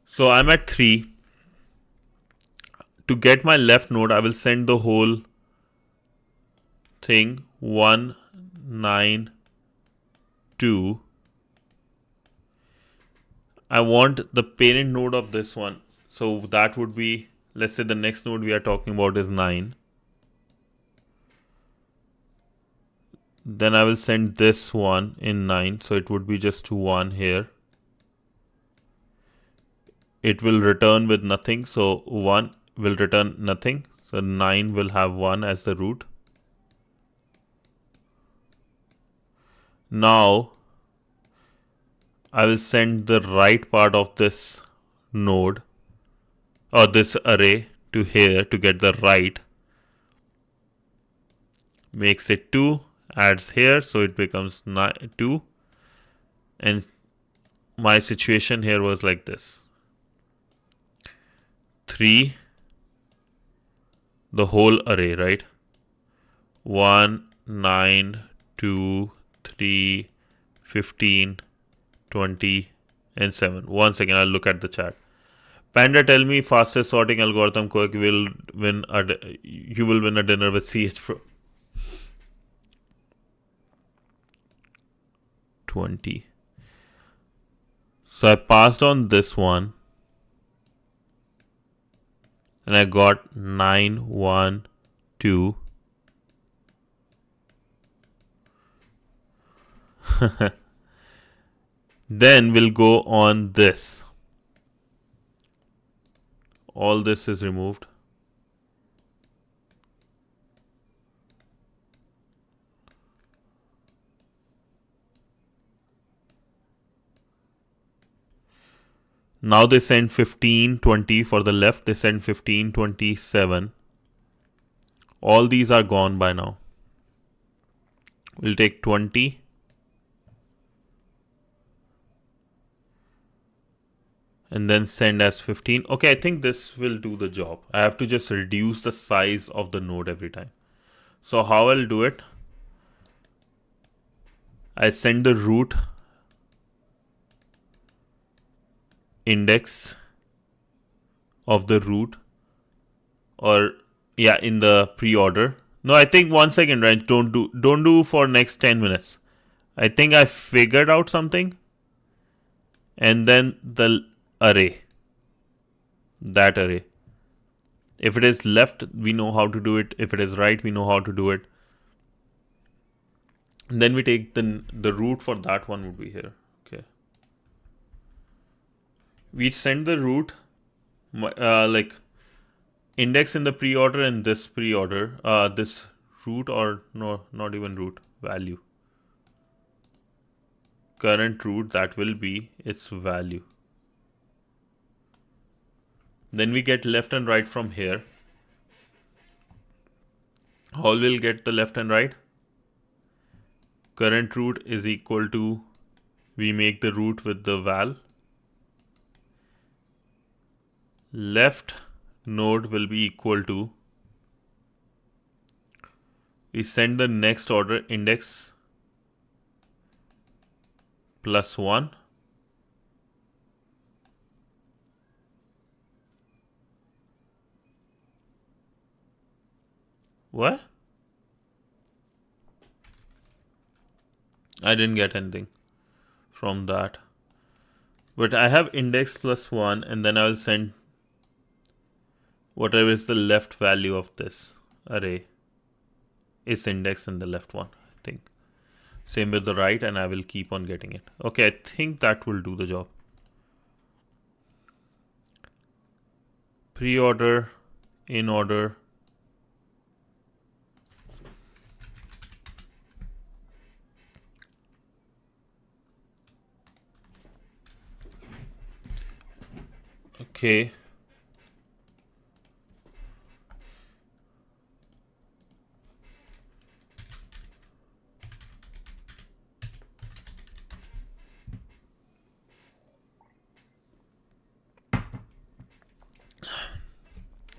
So I'm at 3. To get my left node, I will send the whole thing 1, 9, 2. I want the parent node of this one. So that would be, let's say the next node we are talking about is 9. Then I will send this one in 9. So it would be just 1 here. It will return with nothing. So 1 will return nothing. So 9 will have 1 as the root. Now I will send the right part of this node or this array to here to get the right. Makes it 2, adds here, so it becomes 2. And my situation here was like this. 3, the whole array, right? 1, 9, 2, 3, 15, 20, and 7. 1 second, I'll look at the chat. Panda, tell me fastest sorting algorithm quick will win you will win a dinner with CH Pro. 20. So I passed on this one and I got 9, 1, 2. Then we'll go on this. All this is removed. Now they send 15, 20 for the left. They send 15, 27. All these are gone by now. We'll take 20. And then send as 15. Okay, I think this will do the job. I have to just reduce the size of the node every time. So how I'll do it? I send the root index of the root, or yeah, in the pre-order. No, I think 1 second, right? Don't do for next 10 minutes. I think I figured out something. And then the array, that array. If it is left, we know how to do it. If it is right, we know how to do it. And then we take the root for that one would be here. Okay. We send the root like index in the pre-order and this pre-order, this root, or no, not even root, value. Current root, that will be its value. Then we get left and right from here. How will get the left and right? Current root is equal to, we make the root with the val. Left node will be equal to, we send the next order index plus 1. What? I didn't get anything from that. But I have index plus 1, and then I will send whatever is the left value of this array is index in the left one, I think. Same with the right, and I will keep on getting it. Okay, I think that will do the job. Pre-order, in order. Okay.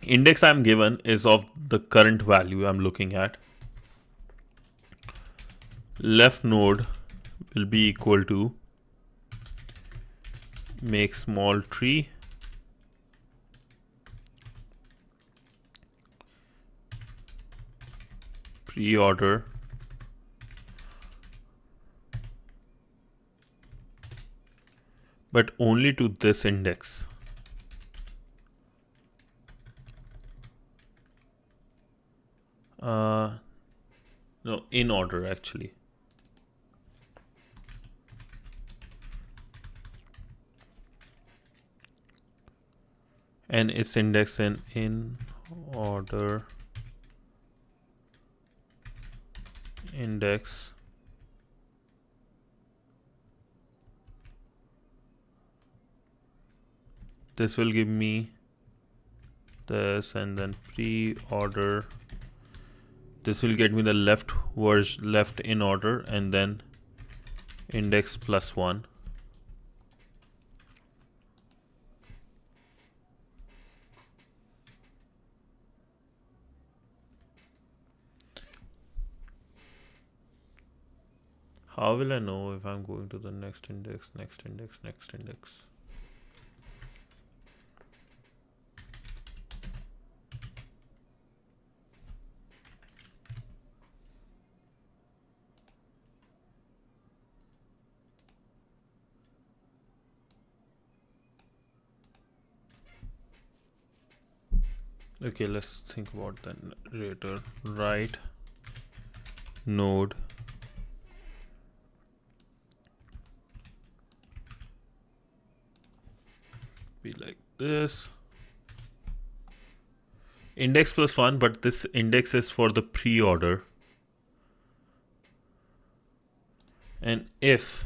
Index I'm given is of the current value I'm looking at. Left node will be equal to, make small tree, pre-order, but only to this index. No, in order actually. And its index in order index this will give me this, and then pre-order. This will get me the left version, left in order, and then index +1. How will I know if I'm going to the next index, next index, next index? Okay, let's think about the narrator. Right node be like this. Index +1, but this index is for the pre-order. And if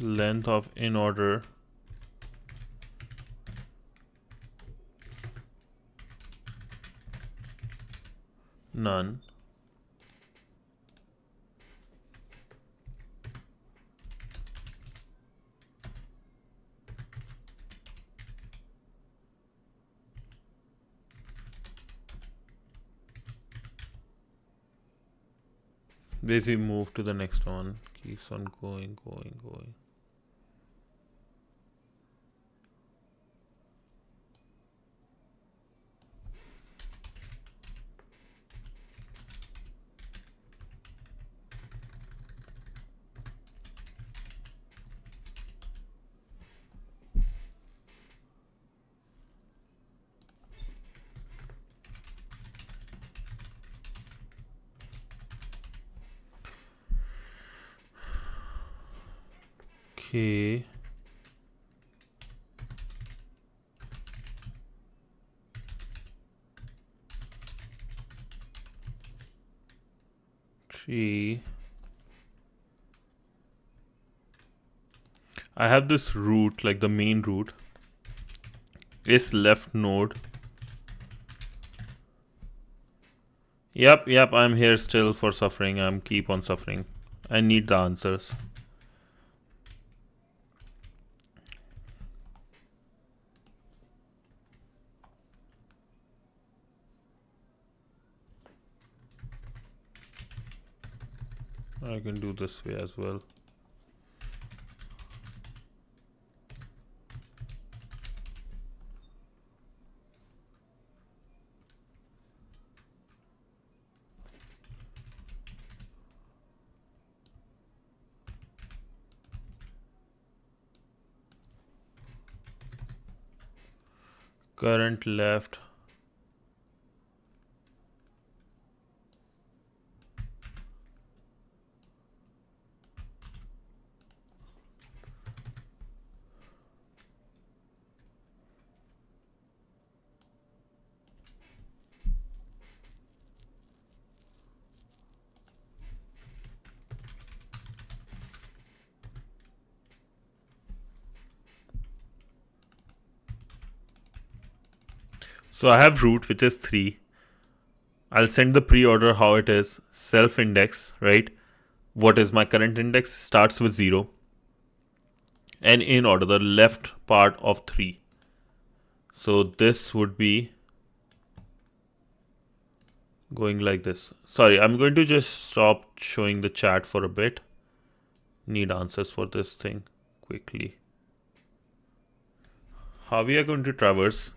length of in order none, basically move to the next one, keeps on going. Okay. Tree. I have this root, like the main root is left node. Yep, I'm here still for suffering. I'm keep on suffering. I need the answers. I can do this way as well. Current left. So I have root, which is 3. I'll send the pre-order how it is, self-index, right? What is my current index? Starts with 0. And in order, the left part of 3. So this would be going like this. Sorry, I'm going to just stop showing the chat for a bit. Need answers for this thing quickly. How we are going to traverse?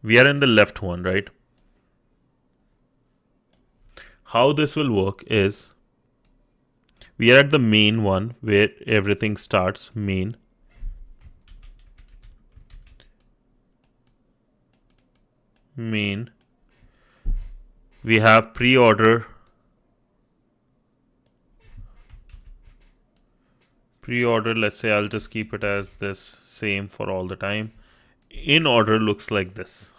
We are in the left one, right? How this will work is we are at the main one where everything starts, main. We have pre-order. Let's say I'll just keep it as this, same for all the time. In order looks like this.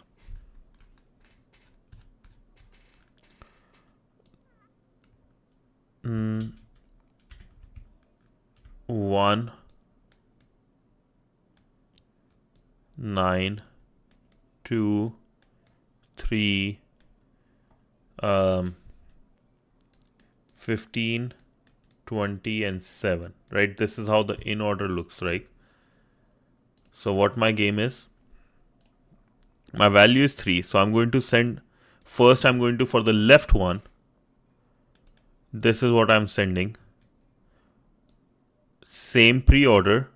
1 9 2 3 15 20 and 7, right? This is how the in order looks like. So what my game is, my value is 3, so I'm going to send first. I'm going to, for the left one, this is what I'm sending. Same pre-order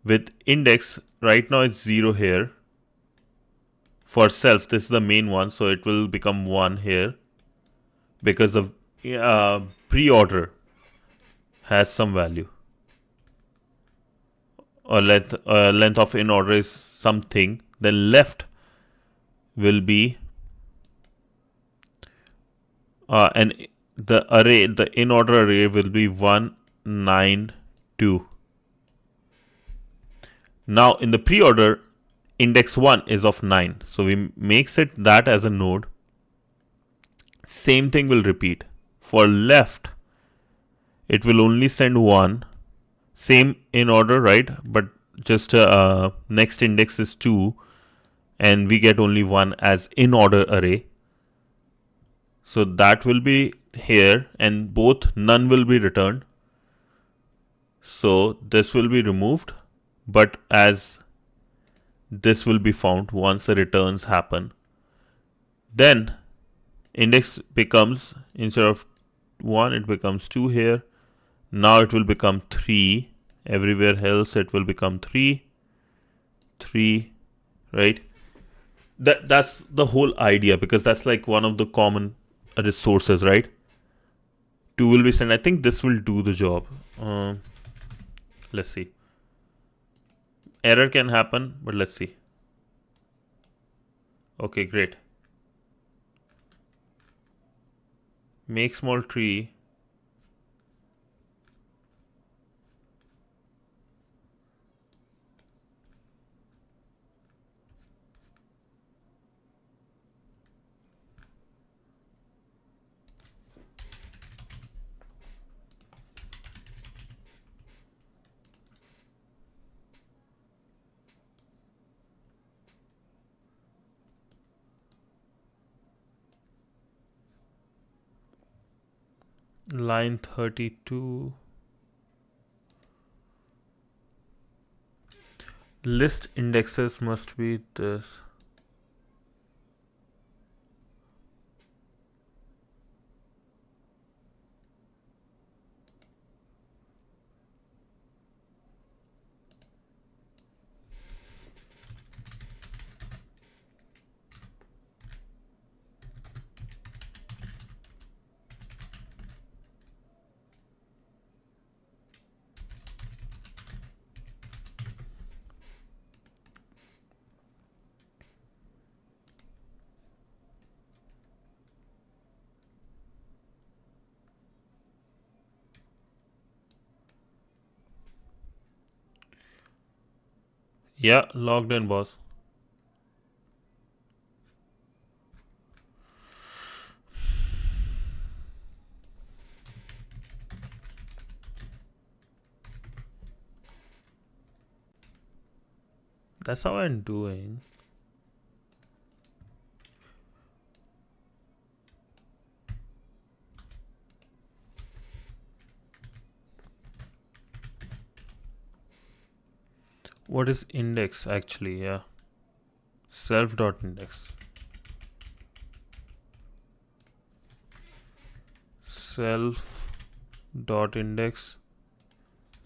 with index. Right now it's 0 here. For self, this is the main one, so it will become 1 here because the pre-order has some value, or length of in order is something. Then left will be and the array, the in order array will be 1 9 2. Now in the pre-order, index 1 is of 9, so we makes it that as a node. Same thing will repeat. For left, it will only send 1. Same in order, right? But just next index is 2, and we get only 1 as in order array. So that will be here, and both none will be returned. So this will be removed, but as this will be found once the returns happen. Then index becomes, instead of 1, it becomes 2 here. Now it will become 3. Everywhere else it will become 3, right? That's the whole idea, because that's like one of the common resources, right? 2 will be sent. I think this will do the job. Let's see. Error can happen, but let's see. Okay, great. Make small tree. Line 32. List indexes must be this. Yeah, logged in, boss. That's how I'm doing. What is index actually? Yeah, self.index. Self.index.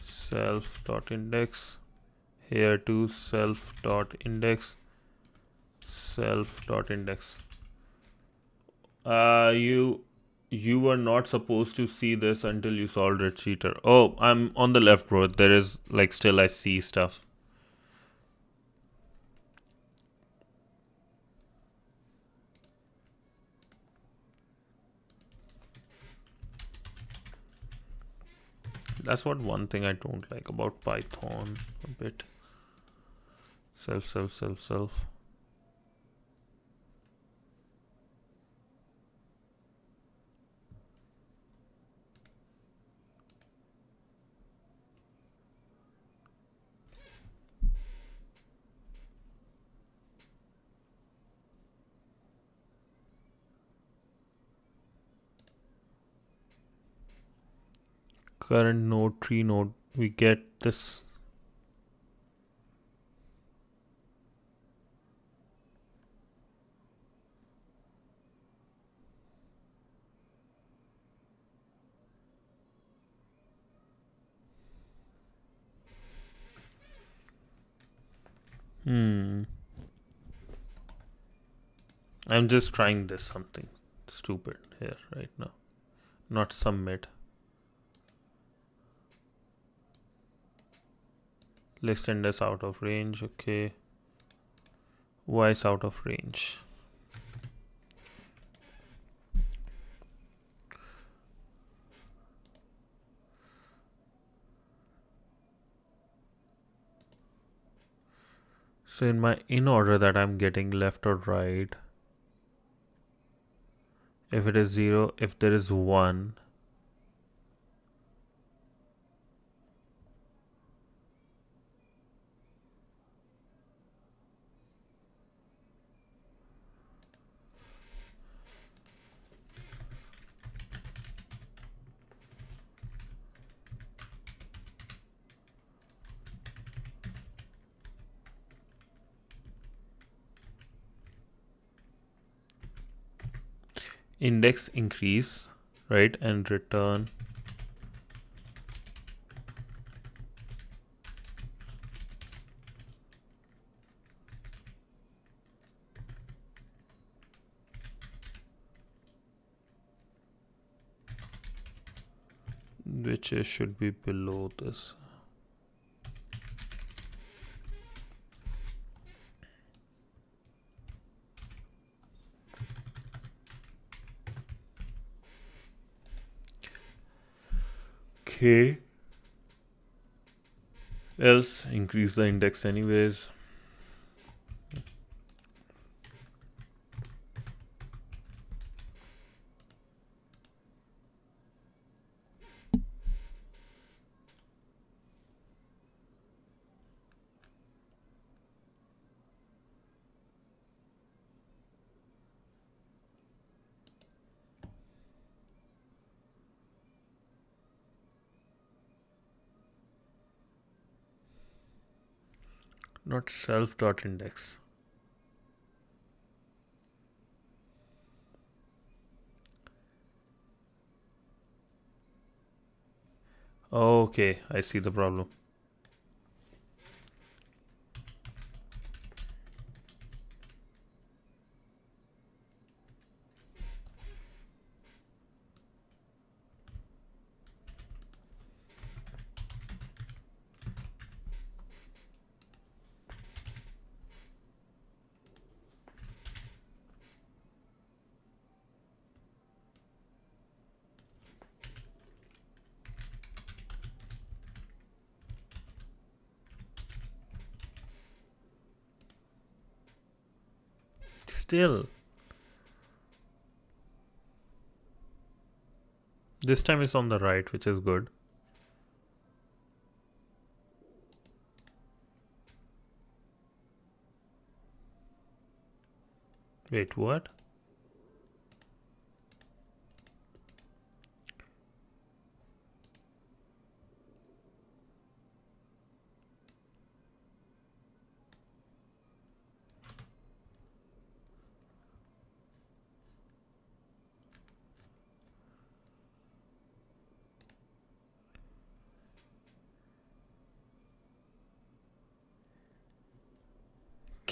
Self.index. Here too, self.index. Self.index. You were not supposed to see this until you solved it, cheater. Oh, I'm on the left, bro. There is like still I see stuff. That's what one thing I don't like about Python a bit. Self. current node, tree node, we get this. I'm just trying this something stupid here right now. Not submit. List index out of range. Okay. Why is out of range? So in my in order that I'm getting left or right, if it is 0, if there is 1, index increase, right, and return which should be below this. Okay. Else increase the index anyways. Not self.index. Okay, I see the problem. Still, this time it's on the right, which is good. Wait, what?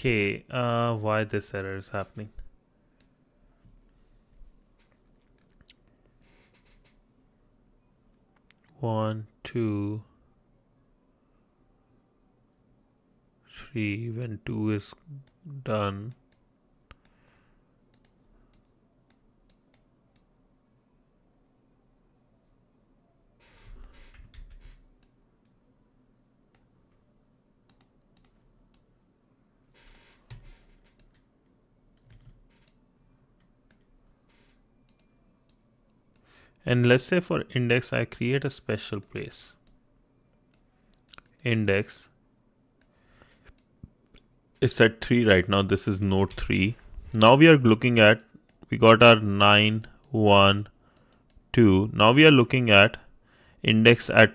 Okay, why this error is happening? One, two, three. When 2 is done, and let's say for index I create a special place. Index is at 3 right now. This is node 3. Now we are looking at, we got our 9, 1, 2. Now we are looking at index at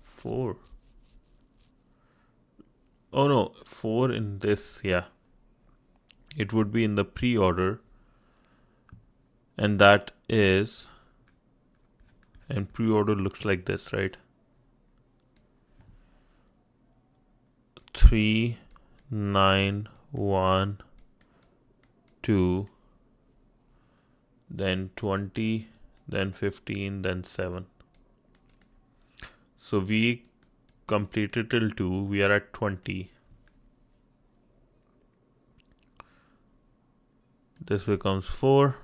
4. Oh no, 4 in this, yeah. It would be in the pre-order, and that is, and pre-order looks like this, right? 3, 9, 1, 2, then 20, then 15, then 7. So we completed till 2, we are at 20. This becomes 4.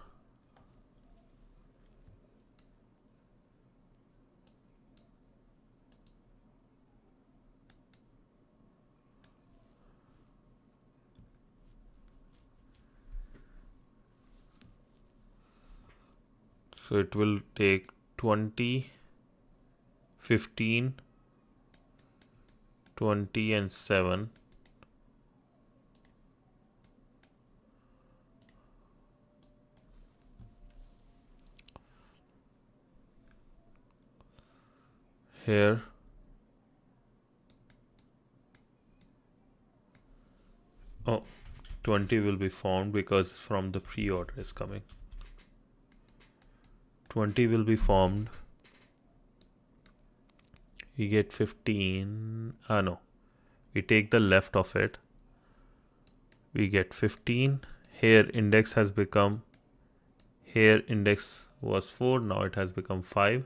So it will take 20, 15, 20 and 7. Here. Oh, 20 will be formed because from the pre-order is coming. 20 will be formed. We get 15. No. We take the left of it. We get 15. Here index has become, here index was 4. Now it has become 5.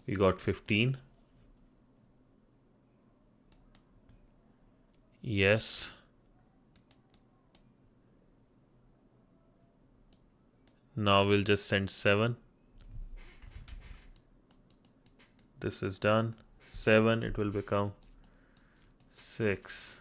We got 15. Yes. Now we'll just send 7. This is done. 7, it will become 6.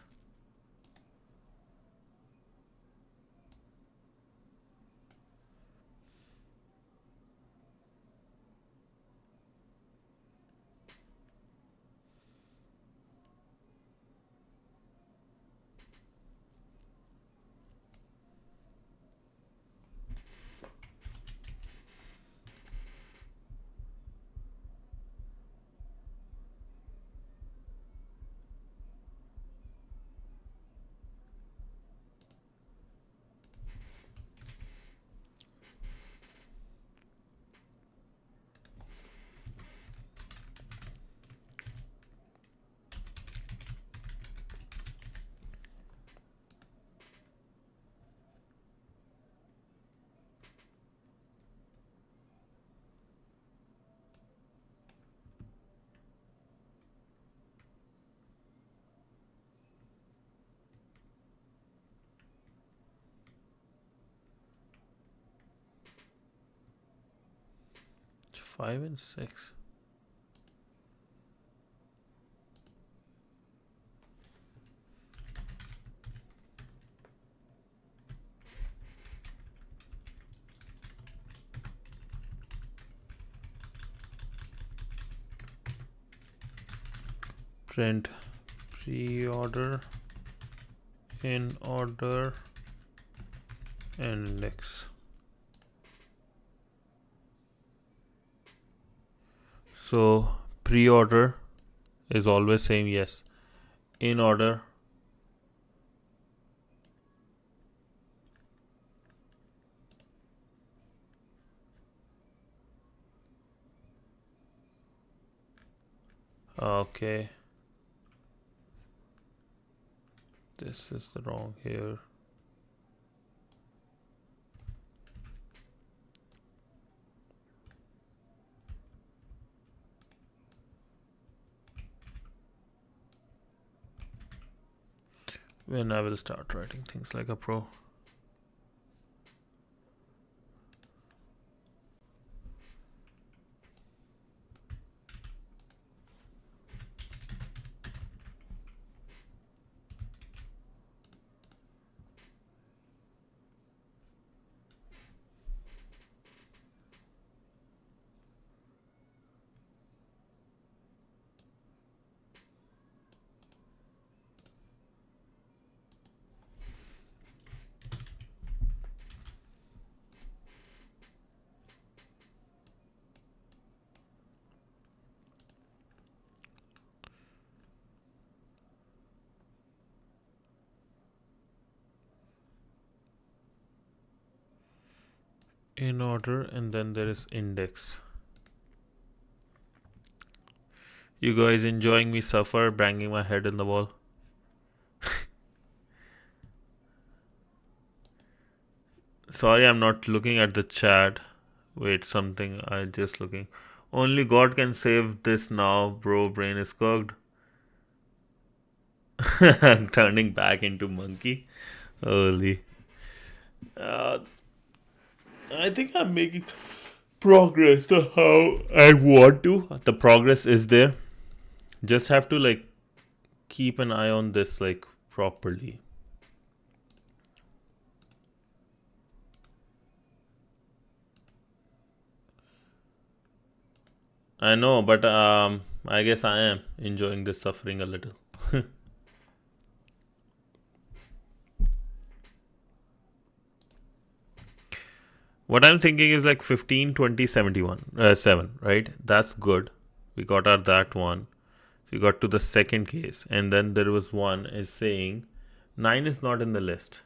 Five and 6. Print pre-order, in order, and index. So pre-order is always saying yes. In order, okay. This is the wrong here. When I will start writing things like a pro. in order, and then there is index. You guys enjoying me suffer, banging my head in the wall? Sorry, I'm not looking at the chat. Wait, something I just looking. Only God can save this now, bro. Brain is cooked. I'm turning back into monkey. Holy. Uh, I think I'm making progress to how I want to. The progress is there. Just have to like keep an eye on this like properly. I know, but I guess I am enjoying this suffering a little. What I'm thinking is like 15, 20, 71, 7, right? That's good. We got our that one. We got to the second case, and then there was one is saying 9 is not in the list.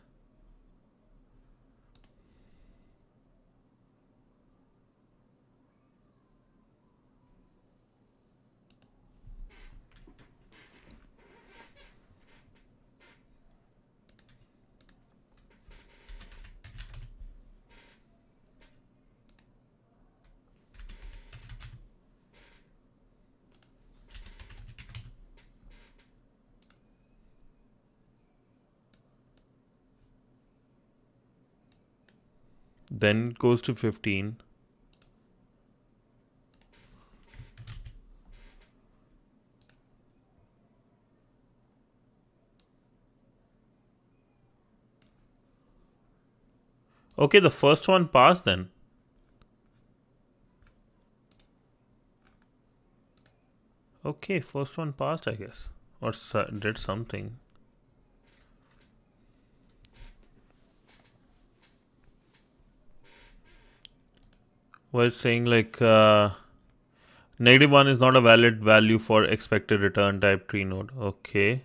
Then it goes to 15. Okay, the first one passed then. Okay, first one passed, I guess. Or did something. Well, it's saying like -1 is not a valid value for expected return type tree node. Okay.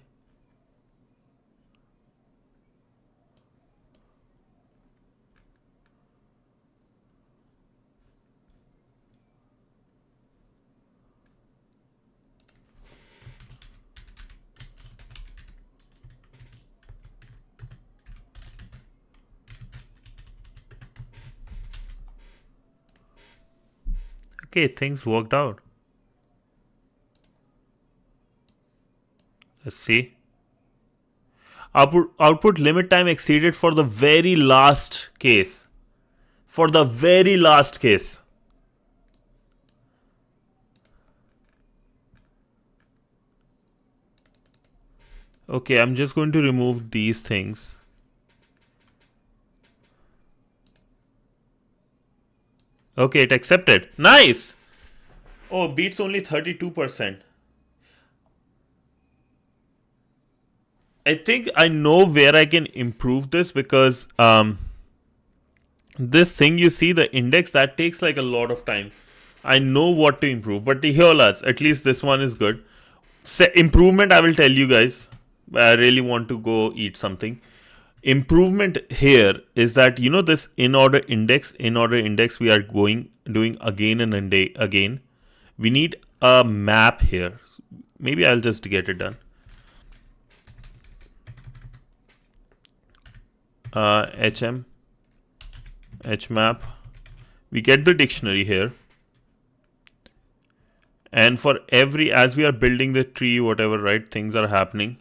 Okay, things worked out. Let's see. Output limit time exceeded for the very last case. For the very last case. Okay, I'm just going to remove these things. Okay, it accepted. Nice! Oh, beats only 32%. I think I know where I can improve this because this thing you see, the index, that takes like a lot of time. I know what to improve, but here, lads, at least this one is good. Improvement, I will tell you guys. I really want to go eat something. Improvement here is that this in order index we are doing again and again. We need a map here. Maybe I'll just get it done. HMap. We get the dictionary here. And for every, as we are building the tree, whatever, right, things are happening.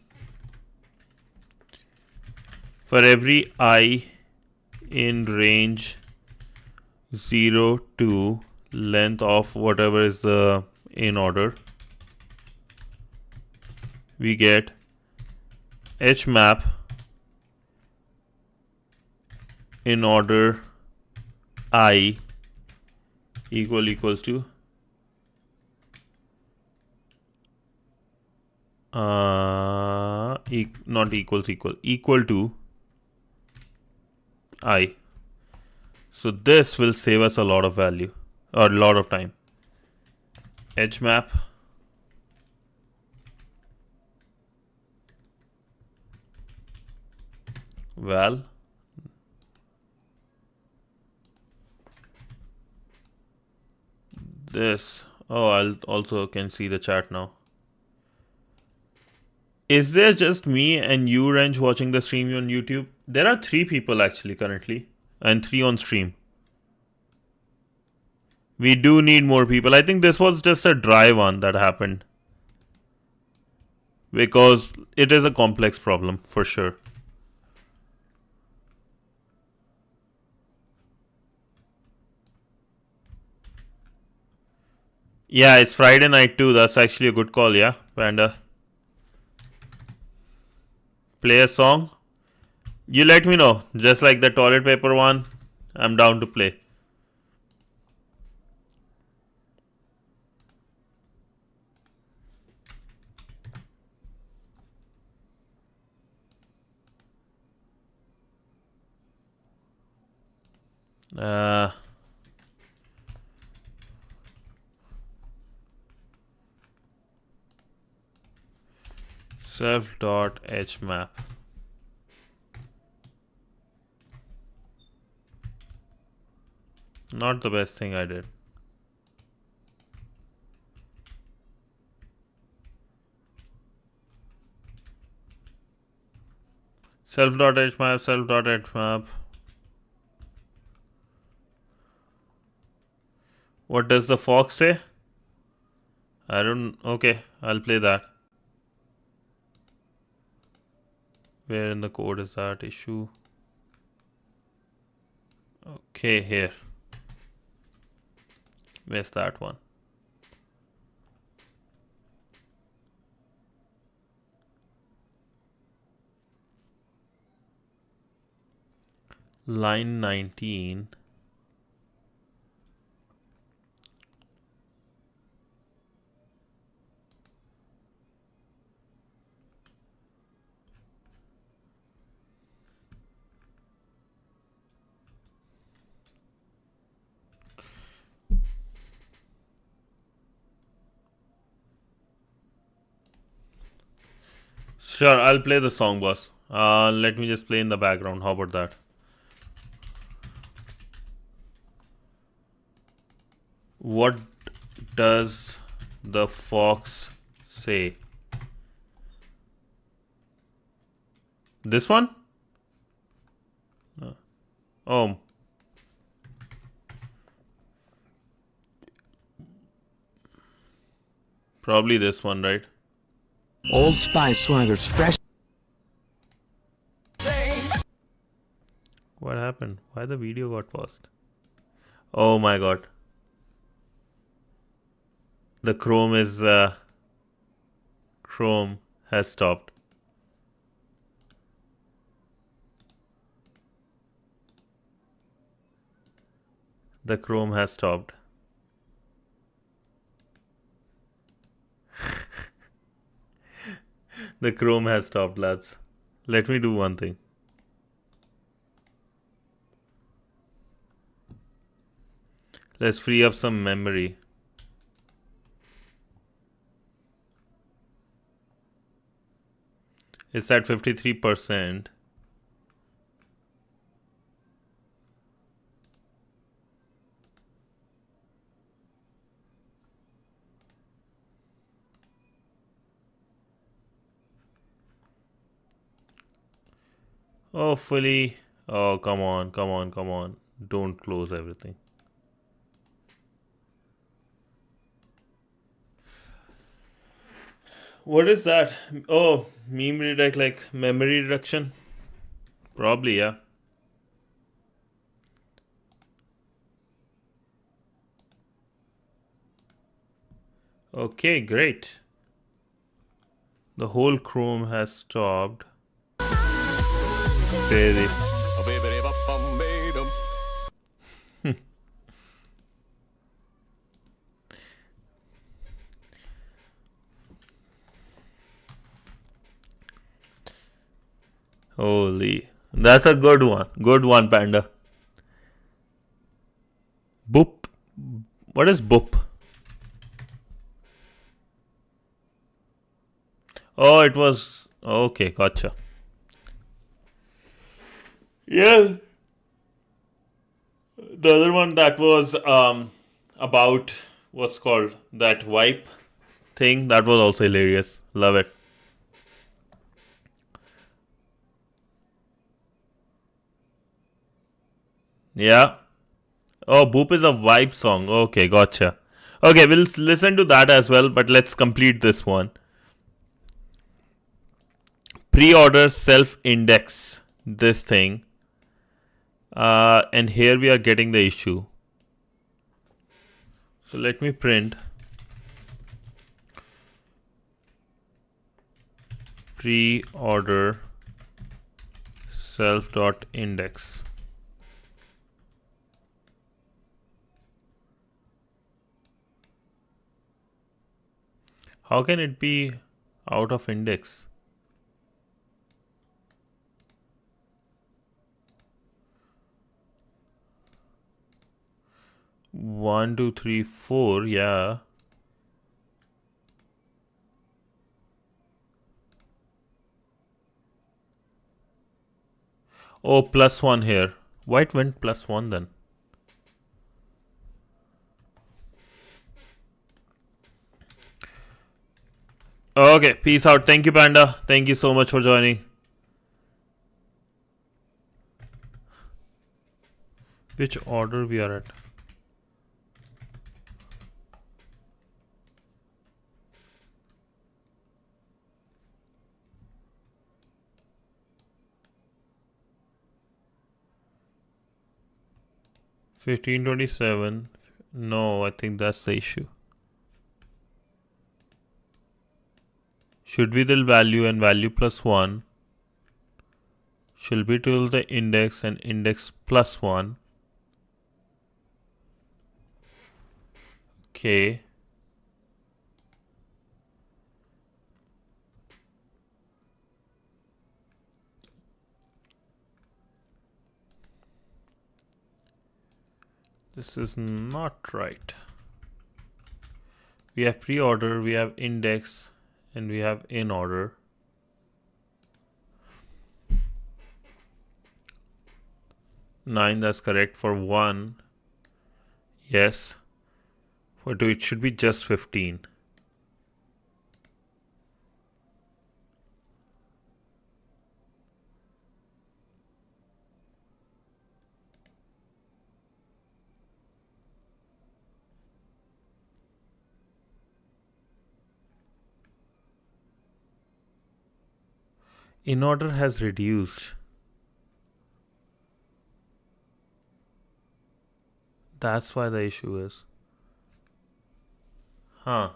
For every I in range 0 to length of whatever is the in order, we get HMap in order I equals to not equal to I. So this will save us a lot of value or a lot of time. HMap val this? Oh, I'll also can see the chat now. Is there just me and you, Renj, watching the stream on YouTube? There are 3 people actually currently, and 3 on stream. We do need more people. I think this was just a dry one that happened, because it is a complex problem for sure. Yeah, it's Friday night too. That's actually a good call, yeah, Panda. Play a song. You let me know. Just like the toilet paper one, I'm down to play. Self.hmap. Not the best thing I did. Self.hmap, self.hmap. What does the fox say? I don't. Okay, I'll play that. Where in the code is that issue? Okay, here. Where's that one? Line 19. Sure, I'll play the song, boss. Let me just play in the background. How about that? What does the fox say? This one? Oh. Probably this one, right? Old Spice Swagger's fresh. What happened? Why the video got paused? Oh my god. The Chrome is Chrome has stopped. The Chrome has stopped. The Chrome has stopped, lads. Let me do one thing. Let's free up some memory. It's at 53%. Hopefully. Oh, come on, come on, come on. Don't close everything. What is that? Oh, meme redirect, like memory reduction? Probably, yeah. Okay, great. The whole Chrome has stopped. Crazy. Holy. That's a good one. Good one, Panda. Boop. What is boop? Oh, it was... Okay, gotcha. Yeah. The other one that was about what's called that wipe thing. That was also hilarious. Love it. Yeah. Oh, Boop is a vibe song. Okay, gotcha. Okay, we'll listen to that as well, but let's complete this one. Pre-order self-index this thing. And here we are getting the issue. So let me print pre-order self.index. How can it be out of index? One, two, three, four, yeah. Oh, +1 here. Why it went +1 then? Okay, peace out. Thank you, Panda. Thank you so much for joining. Which order we are at? $15.27. No, I think that's the issue. Should be the value and value +1. Should be till the index and index +1. Okay. This is not right. We have pre-order, we have index, and we have in order. Nine, that's correct. For 1, yes. For 2, it should be just 15. In order has reduced. That's why the issue is. Huh.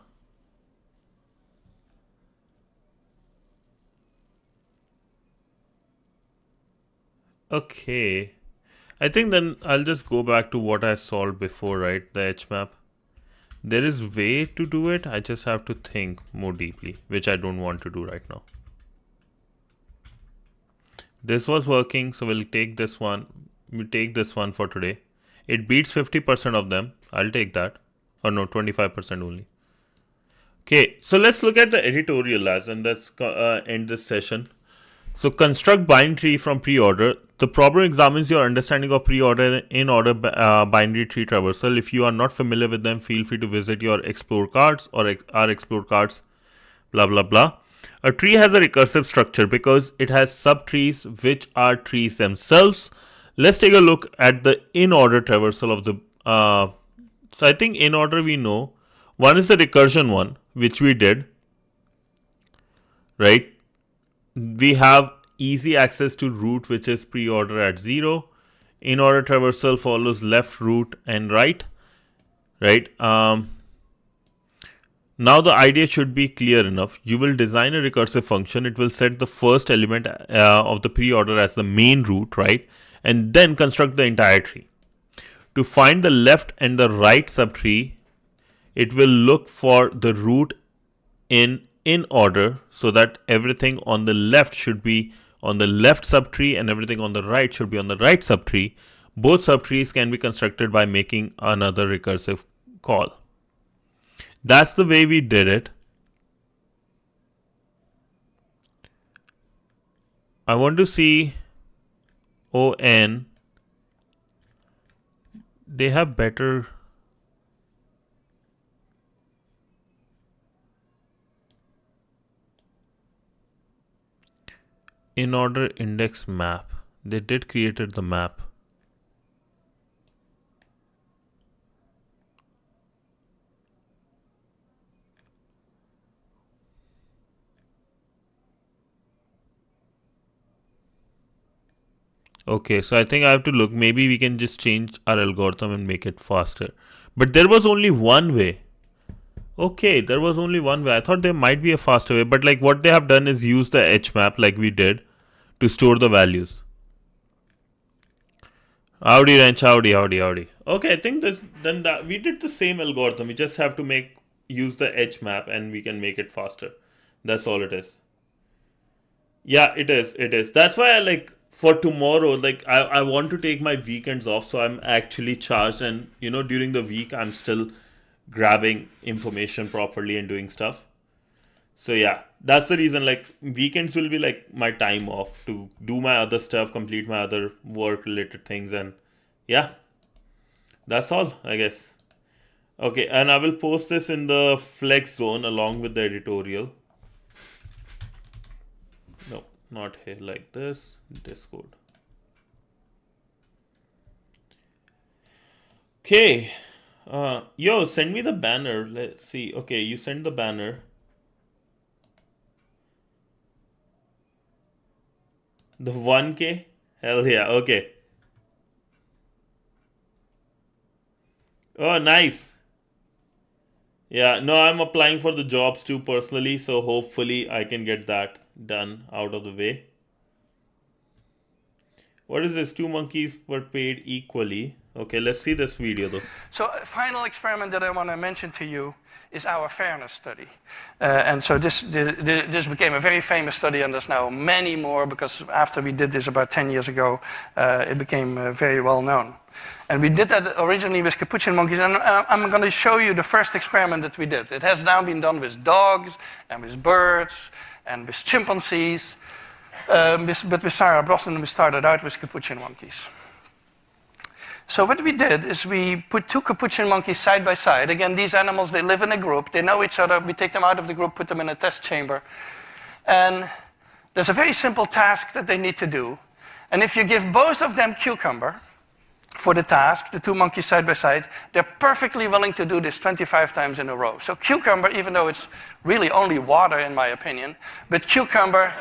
Okay. I think then I'll just go back to what I solved before, right? The H map. There is way to do it. I just have to think more deeply, which I don't want to do right now. This was working, so we'll take this one. We'll take this one for today. It beats 50% of them. I'll take that. Or no, 25% only. Okay, so let's look at the editorial as and let's end this session. So construct binary tree from pre-order. The problem examines your understanding of pre-order and in-order binary tree traversal. If you are not familiar with them, feel free to visit your explore cards or our explore cards, blah, blah, blah. A tree has a recursive structure because it has subtrees, which are trees themselves. Let's take a look at the in-order traversal of the... so I think in order we know. One is the recursion one, which we did. Right? We have easy access to root, which is pre-order at 0. In-order traversal follows left, root, and right. Right? Now the idea should be clear enough. You will design a recursive function. It will set the first element of the pre-order as the main root, right? And then construct the entire tree. To find the left and the right subtree, it will look for the root in order, so that everything on the left should be on the left subtree and everything on the right should be on the right subtree. Both subtrees can be constructed by making another recursive call. That's the way we did it. I want to see ON. They have better. In order index map. They did created the map. Okay, so I think I have to look. Maybe we can just change our algorithm and make it faster. But there was only one way. Okay, there was only one way. I thought there might be a faster way. But like what they have done is use the H map like we did to store the values. Howdy, Ranch. Howdy, howdy, howdy. Okay, I think that we did the same algorithm. We just have to use the H map and we can make it faster. That's all it is. Yeah, it is. It is. That's why I like for tomorrow, like I want to take my weekends off so I'm actually charged and during the week I'm still grabbing information properly and doing stuff. So yeah, that's the reason like weekends will be like my time off to do my other stuff, complete my other work related things and yeah, that's all I guess. Okay, and I will post this in the flex zone along with the editorial. No, not here, like this, Discord. Okay. Yo, send me the banner. Let's see. Okay, you send the banner. The 1K? Hell yeah, okay. Oh, nice. Yeah, no, I'm applying for the jobs too personally, so hopefully I can get that done out of the way. What is this? 2 monkeys were paid equally. Okay, let's see this video though. So a final experiment that I want to mention to you is our fairness study. And so this became a very famous study, and there's now many more because after we did this about 10 years ago, it became very well known. And we did that originally with capuchin monkeys, and I'm going to show you the first experiment that we did. It has now been done with dogs and with birds and with chimpanzees, but with Sarah Brosnan we started out with capuchin monkeys. So what we did is we put 2 capuchin monkeys side by side. Again, these animals, they live in a group. They know each other. We take them out of the group, put them in a test chamber. And there's a very simple task that they need to do. And if you give both of them cucumber for the task, the 2 monkeys side by side, they're perfectly willing to do this 25 times in a row. So cucumber, even though it's really only water in my opinion, but cucumber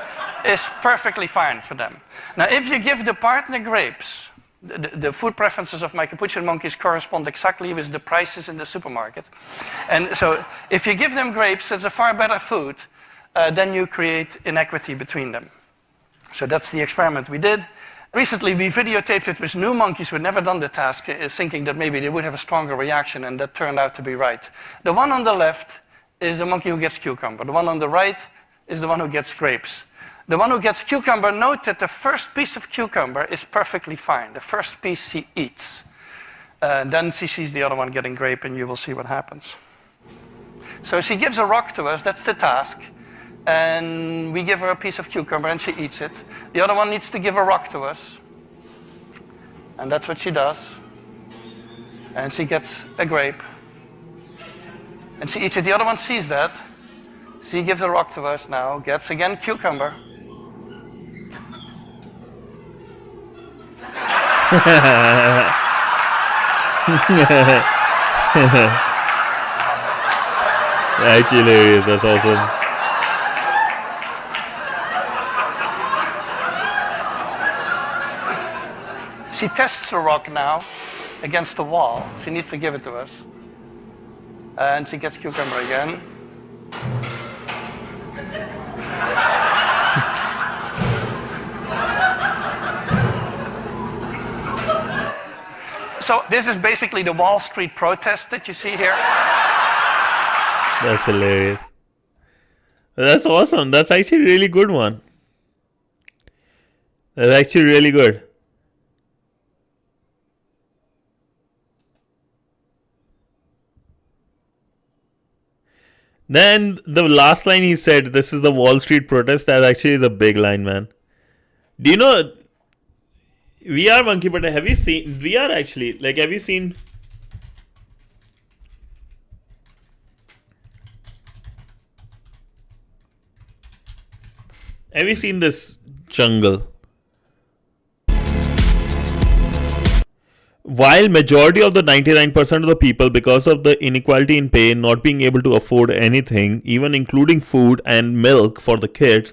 is perfectly fine for them. Now, if you give the partner grapes, the food preferences of my capuchin monkeys correspond exactly with the prices in the supermarket. And so if you give them grapes, it's a far better food, then you create inequity between them. So that's the experiment we did. Recently, we videotaped it with new monkeys who had never done the task, thinking that maybe they would have a stronger reaction, and that turned out to be right. The one on the left is the monkey who gets cucumber. The one on the right is the one who gets grapes. The one who gets cucumber, note that the first piece of cucumber is perfectly fine. The first piece she eats. Then she sees the other one getting grape, and you will see what happens. So she gives a rock to us, that's the task. And we give her a piece of cucumber, and she eats it. The other one needs to give a rock to us. And that's what she does. And she gets a grape. And she eats it. The other one sees that. She gives a rock to us now, gets again cucumber. Actually hilarious, that's awesome. She tests the rock now against the wall. She needs to give it to us. And she gets cucumber again. So this is basically the Wall Street protest that you see here. That's hilarious. That's awesome. That's actually a really good one. That's actually really good. Then the last line he said, this is the Wall Street protest, that actually is a big line, man. Do you know, we are monkey, but have you seen, we are actually, like, have you seen, this jungle. While majority of the 99% of the people, because of the inequality in pay, not being able to afford anything, even including food and milk for the kids,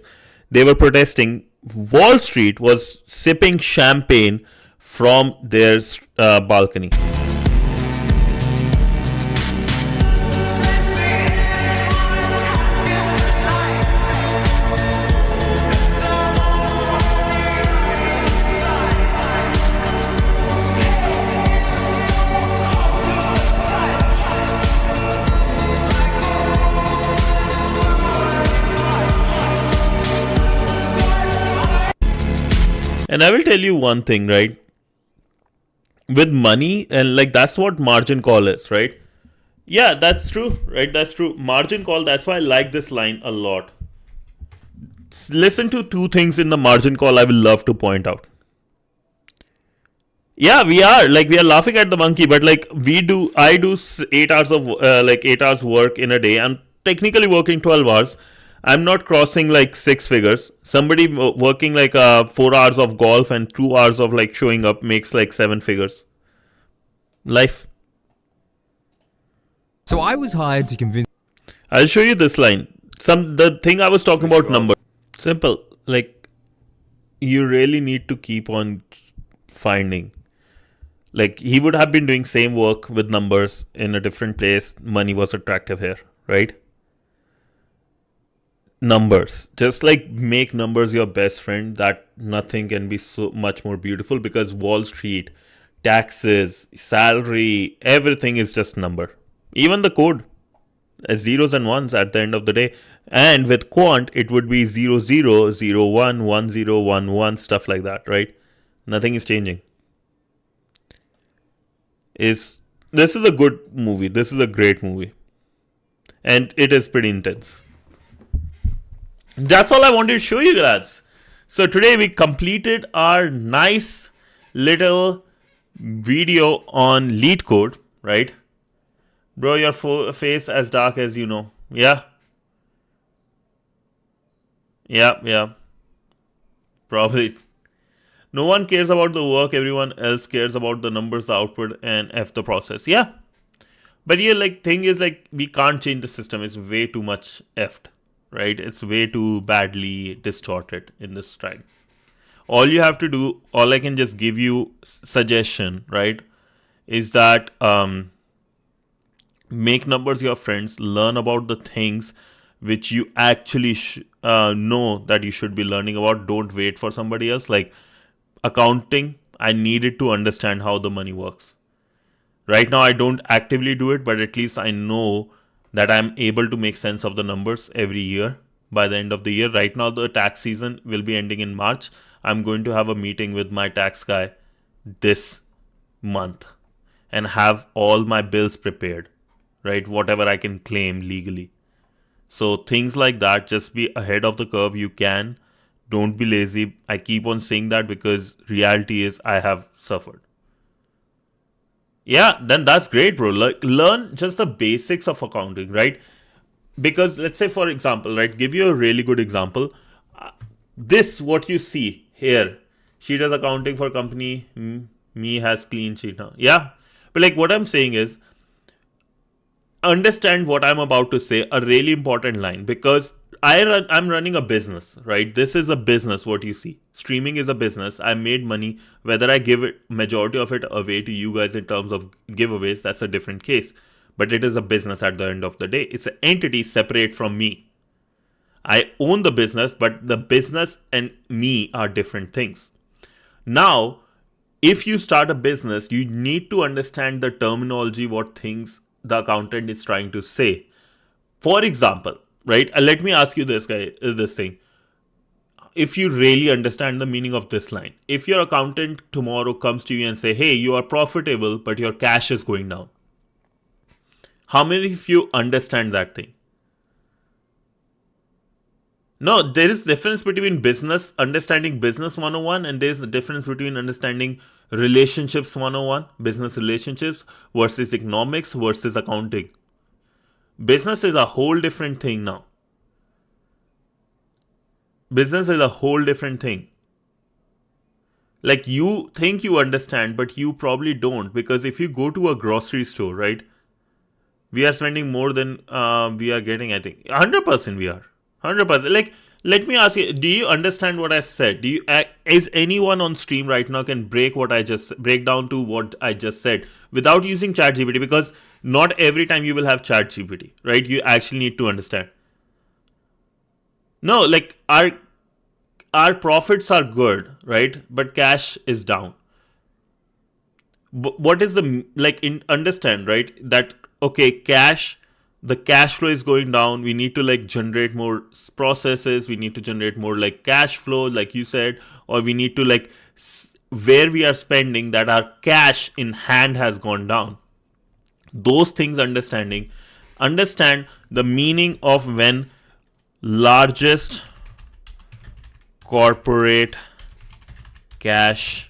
they were protesting. Wall Street was sipping champagne from their balcony. And I will tell you one thing, right? With money, and like that's what margin call is, right? Yeah, that's true, right? That's true. Margin call, that's why I like this line a lot. Listen to two things in the margin call I will love to point out. Yeah, we are laughing at the monkey, but like I do 8 hours of 8 hours work in a day. I'm technically working 12 hours. I'm not crossing like 6 figures. Somebody working like 4 hours of golf and 2 hours of like showing up makes like 7 figures. Life. So I was hired to convince. I'll show you this line. The thing I was talking about, number. Simple. Like, you really need to keep on finding. Like, he would have been doing same work with numbers in a different place. Money was attractive here, right? Numbers. Just like make numbers your best friend. That nothing can be so much more beautiful, because Wall Street, taxes, salary, everything is just number. Even the code as zeros and ones at the end of the day. And with quant, it would be 0, 0, 0, 1, 1, 0, 1, 1, stuff like that, right? Nothing is changing. This is a good movie. This is a great movie. And it is pretty intense. That's all I wanted to show you guys. So today we completed our nice little video on LeetCode, right? Bro, your face as dark as you know. Yeah. Yeah. Probably. No one cares about the work. Everyone else cares about the numbers, the output, and F the process. Yeah. But yeah, like thing is like we can't change the system. It's way too much effed. Right? It's way too badly distorted in this stride. All you have to do, all I can just give you suggestion, right, is that make numbers your friends, learn about the things which you actually know that you should be learning about. Don't wait for somebody else. Like accounting, I needed to understand how the money works. Right now, I don't actively do it, but at least I know that I'm able to make sense of the numbers every year by the end of the year. Right now, the tax season will be ending in March. I'm going to have a meeting with my tax guy this month and have all my bills prepared, right? Whatever I can claim legally. So things like that, just be ahead of the curve. You can. Don't be lazy. I keep on saying that because reality is I have suffered. Yeah, then that's great, bro. Like, learn just the basics of accounting, right? Because let's say, for example, right, give you a really good example. This, what you see here, she does accounting for company, me has clean sheet now. Yeah, but like what I'm saying is, understand what I'm about to say, a really important line, because I'm running a business, right? This is a business, what you see. Streaming is a business. I made money. Whether I give it majority of it away to you guys in terms of giveaways, that's a different case. But it is a business at the end of the day. It's an entity separate from me. I own the business, but the business and me are different things. Now, if you start a business, you need to understand the terminology, what things the accountant is trying to say. For example, right? Let me ask you this thing. If you really understand the meaning of this line, if your accountant tomorrow comes to you and say, hey, you are profitable, but your cash is going down. How many of you understand that thing? No, there is difference between business, understanding business 101, and there is a difference between understanding relationships 101, business relationships versus economics versus accounting. Business is a whole different thing now. Business is a whole different thing. Like, you think you understand, but you probably don't, because if you go to a grocery store, right, we are spending more than we are getting. I think 100% we are 100%. Like, let me ask you, do you understand what I said? Do you is anyone on stream right now can break down to what I just said without using ChatGPT? Because not every time you will have ChatGPT, right? You actually need to understand. No, like, our profits are good, right? But cash is down. What is the, like, understand, right? That, okay, the cash flow is going down. We need to, like, generate more processes. We need to generate more, like, cash flow, like you said, or we need to, like, where we are spending, that our cash in hand has gone down. Those things, understand the meaning of when largest corporate cash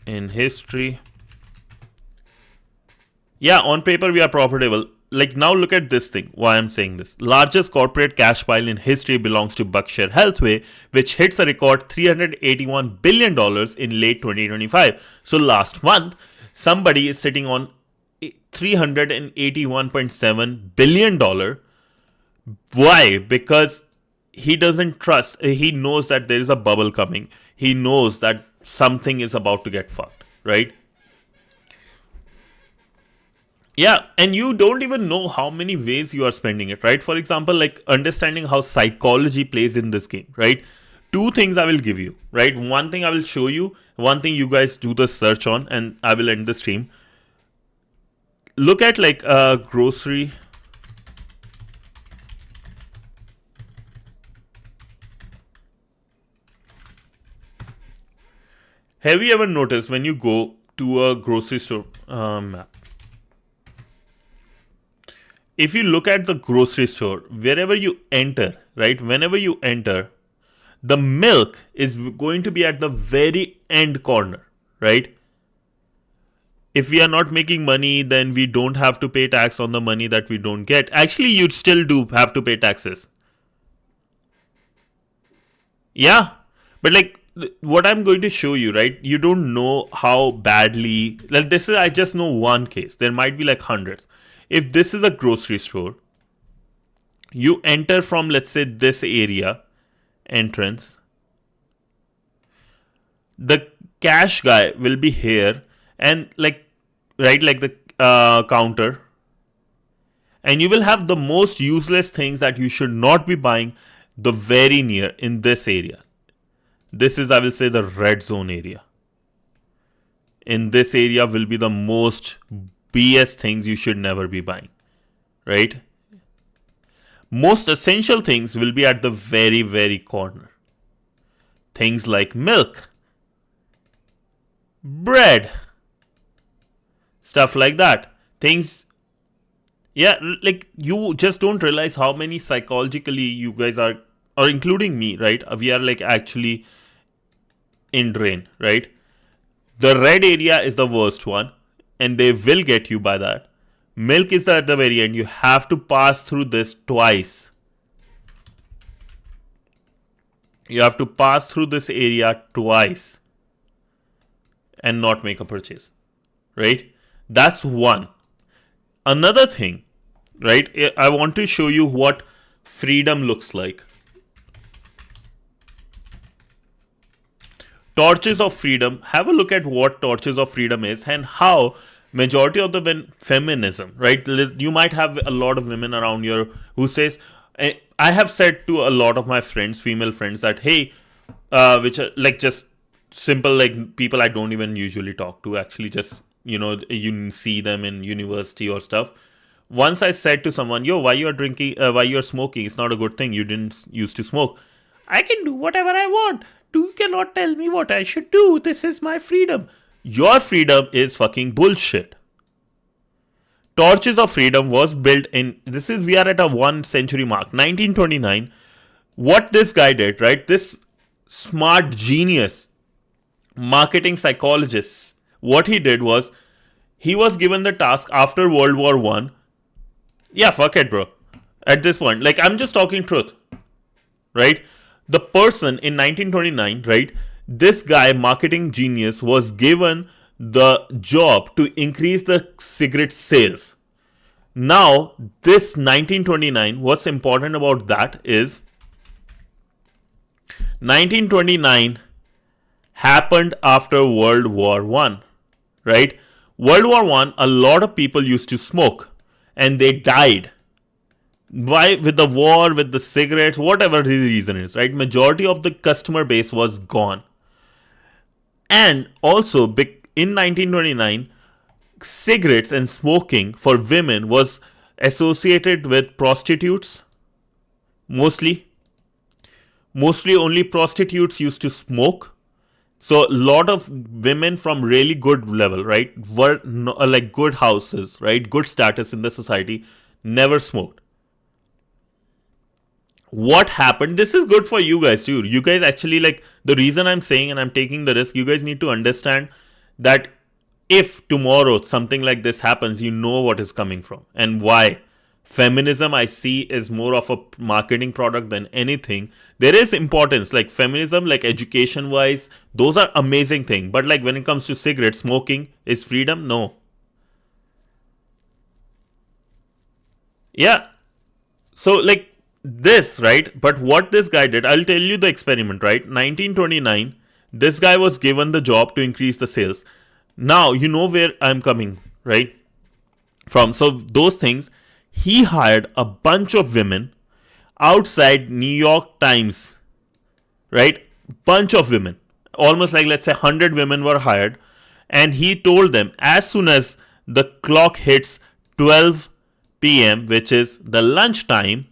in history. Yeah, on paper we are profitable. Like, now look at this thing, why I'm saying this. Largest corporate cash pile in history belongs to Berkshire Hathaway, which hits a record $381 billion in late 2025. So last month, somebody is sitting on $381.7 billion. Why? Because he doesn't trust. He knows that there is a bubble coming. He knows that something is about to get fucked, right? Yeah, and you don't even know how many ways you are spending it, right? For example, like, understanding how psychology plays in this game, right? Two things I will give you, right? One thing I will show you, one thing you guys do the search on, and I will end the stream. Look at, like, grocery. Have you ever noticed when you go to a grocery store map? If you look at the grocery store, wherever you enter, right, whenever you enter, the milk is going to be at the very end corner, right? If we are not making money, then we don't have to pay tax on the money that we don't get. Actually, you still do have to pay taxes. Yeah, but, like, what I'm going to show you, right? You don't know how badly, like, this is, I just know one case. There might be like hundreds. If this is a grocery store, you enter from, let's say, this area, entrance. The cash guy will be here, and, like, right, like the counter. And you will have the most useless things that you should not be buying the very near in this area. This is, I will say, the red zone area. In this area will be the most BS things you should never be buying, right? Most essential things will be at the very, very corner. Things like milk, bread, stuff like that. Things, yeah, like, you just don't realize how many psychologically you guys are, or including me, right? We are, like, actually in drain, right? The red area is the worst one, and they will get you by that. Milk is at the very end. You have to pass through this twice. You have to pass through this area twice and not make a purchase, right? That's one. Another thing, right? I want to show you what freedom looks like. Torches of freedom. Have a look at what torches of freedom is and how majority of the feminism, right? You might have a lot of women around here who says, I have said to a lot of my friends, female friends, that, hey, which are, like, just simple, like, people I don't even usually talk to, actually, just, you see them in university or stuff. Once I said to someone, yo, why you're drinking, why you're smoking, it's not a good thing, you didn't used to smoke. I can do whatever I want. You cannot tell me what I should do. This is my freedom. Your freedom is fucking bullshit. Torches of Freedom was built in, we are at a 1 century mark, 1929. What this guy did, right? This smart genius marketing psychologist, what he did was, he was given the task after World War I. Yeah, fuck it, bro. At this point, like, I'm just talking truth. right? The person in 1929, right? This guy, marketing genius, was given the job to increase the cigarette sales. Now, this 1929, what's important about that is 1929 happened after World War One, right? World War One, a lot of people used to smoke and they died. Why? With the war, with the cigarettes, whatever the reason is, right? Majority of the customer base was gone. And also, in 1929, cigarettes and smoking for women was associated with prostitutes. Mostly only prostitutes used to smoke. So a lot of women from really good level, right, were like good houses, right, good status in the society, never smoked. What happened? This is good for you guys too. You guys actually, like, the reason I'm saying and I'm taking the risk, you guys need to understand that if tomorrow something like this happens, you know what is coming from and why. Feminism, I see, is more of a marketing product than anything. There is importance, like feminism, like education wise, those are amazing things. But like when it comes to cigarettes, smoking is freedom? No. Yeah. So like this, right? But what this guy did, I'll tell you the experiment, right? 1929, this guy was given the job to increase the sales. Now, you know where I'm coming, right? From. So those things, he hired a bunch of women outside New York Times, right? Bunch of women, almost like, let's say 100 women were hired. And he told them as soon as the clock hits 12 p.m., which is the lunch time,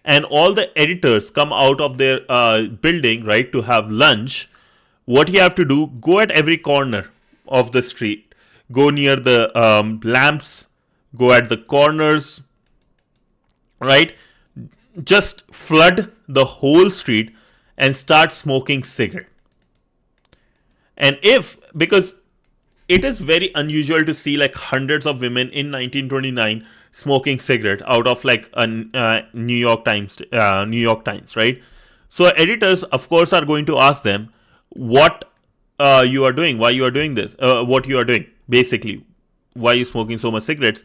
and all the editors come out of their building, right, to have lunch, what you have to do, go at every corner of the street, go near the lamps, go at the corners, right, just flood the whole street and start smoking cigarette. And because it is very unusual to see like hundreds of women in 1929 smoking cigarette out of like a New York Times, right? So editors, of course, are going to ask them what you are doing, why you are doing this, what you are doing, basically, why you smoking so much cigarettes.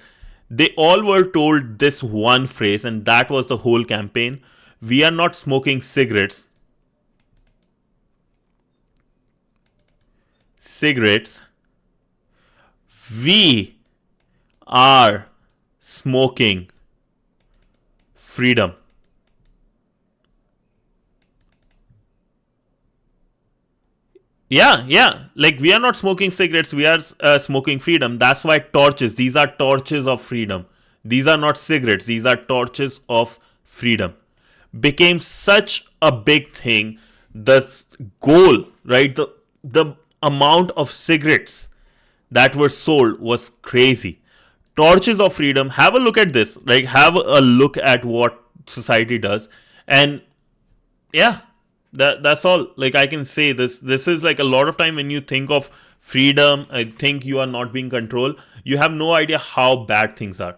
They all were told this one phrase, and that was the whole campaign. We are not smoking cigarettes. We are smoking freedom. Yeah. Like, we are not smoking cigarettes, we are smoking freedom. That's why torches, these are torches of freedom. These are not cigarettes, these are torches of freedom. Became such a big thing. The goal, right? The amount of cigarettes that were sold was crazy. Torches of freedom. Have a look at this. Like, have a look at what society does. And yeah, that's all. Like, I can say this is like a lot of time when you think of freedom, I think you are not being controlled. You have no idea how bad things are.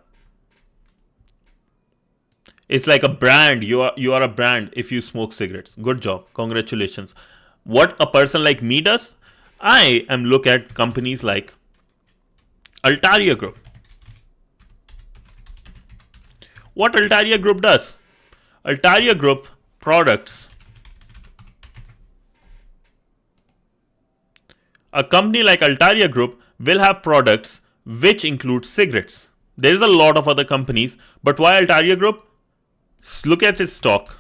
It's like a brand. You are a brand if you smoke cigarettes. Good job. Congratulations. What a person like me does, I am look at companies like Altaria Group. What Altaria Group does? Altaria Group products. A company like Altaria Group will have products which include cigarettes. There is a lot of other companies, but why Altaria Group? Look at its stock.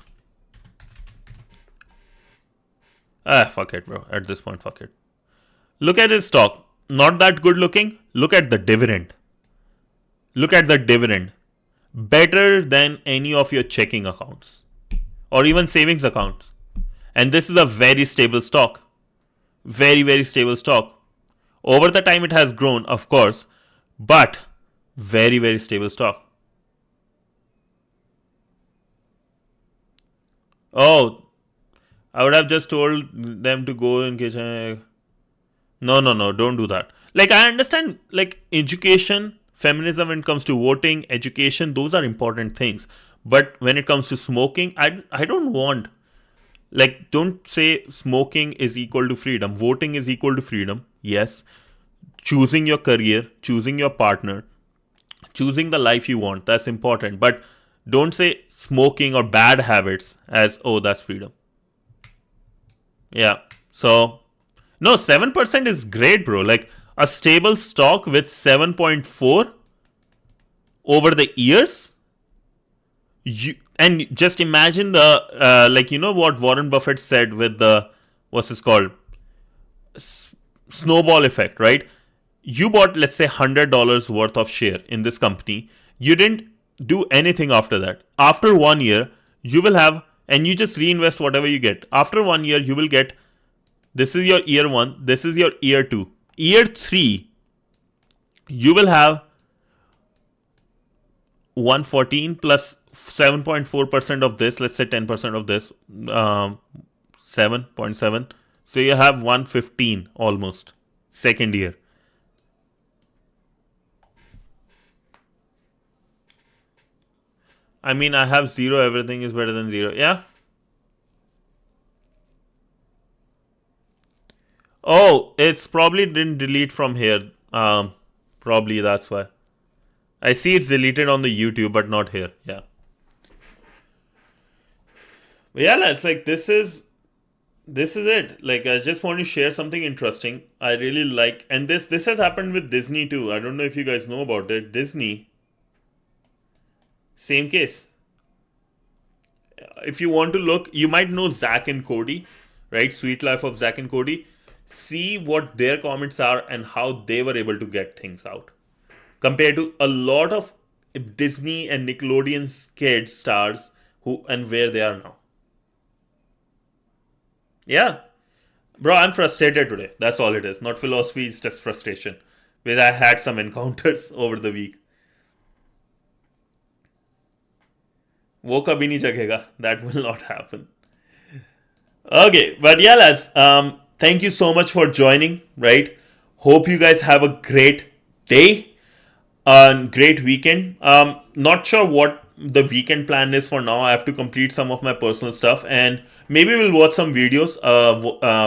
Fuck it, bro. At this point, fuck it. Look at its stock. Not that good looking. Look at the dividend. Look at the dividend. Better than any of your checking accounts or even savings accounts. And this is a very stable stock. Very, very stable stock. Over the time it has grown, of course, but very, very stable stock. Oh, I would have just told them to go in case No, don't do that. Like, I understand, like, education, feminism when it comes to voting, education, those are important things. But when it comes to smoking, I don't want, like, don't say smoking is equal to freedom. Voting is equal to freedom. Yes. Choosing your career, choosing your partner, choosing the life you want, that's important. But don't say smoking or bad habits as, oh, that's freedom. Yeah. So, no, 7% is great, bro. Like, a stable stock with 7.4 over the years. And just imagine the, like, you know what Warren Buffett said with the, what's this called? Snowball effect, right? You bought, let's say, $100 worth of share in this company. You didn't do anything after that. After 1 year, you will have, and you just reinvest whatever you get. After 1 year, you will get, this is your year 1, this is your year 2. Year 3, you will have 114 plus 7.4% of this, let's say 10% of this, 7.7. So you have 115 almost, second year. I mean, I have 0, everything is better than 0. Yeah. Oh, it's probably didn't delete from here. Probably that's why. I see it's deleted on the YouTube, but not here. Yeah. But yeah, it's like this is it. Like, I just want to share something interesting. I really like, and this has happened with Disney too. I don't know if you guys know about it. Disney, same case. If you want to look, you might know Zach and Cody, right? Sweet Life of Zach and Cody. See what their comments are and how they were able to get things out, compared to a lot of Disney and Nickelodeon's kids stars who and where they are now. Yeah. Bro, I'm frustrated today. That's all it is. Not philosophy, it's just frustration. Where I had some encounters over the week. वो कभी नहीं जगेगा. That will not happen. Okay, but yeah, lads, thank you so much for joining, right? Hope you guys have a great day and great weekend. Not sure what the weekend plan is for now. I have to complete some of my personal stuff, and maybe we'll watch some videos,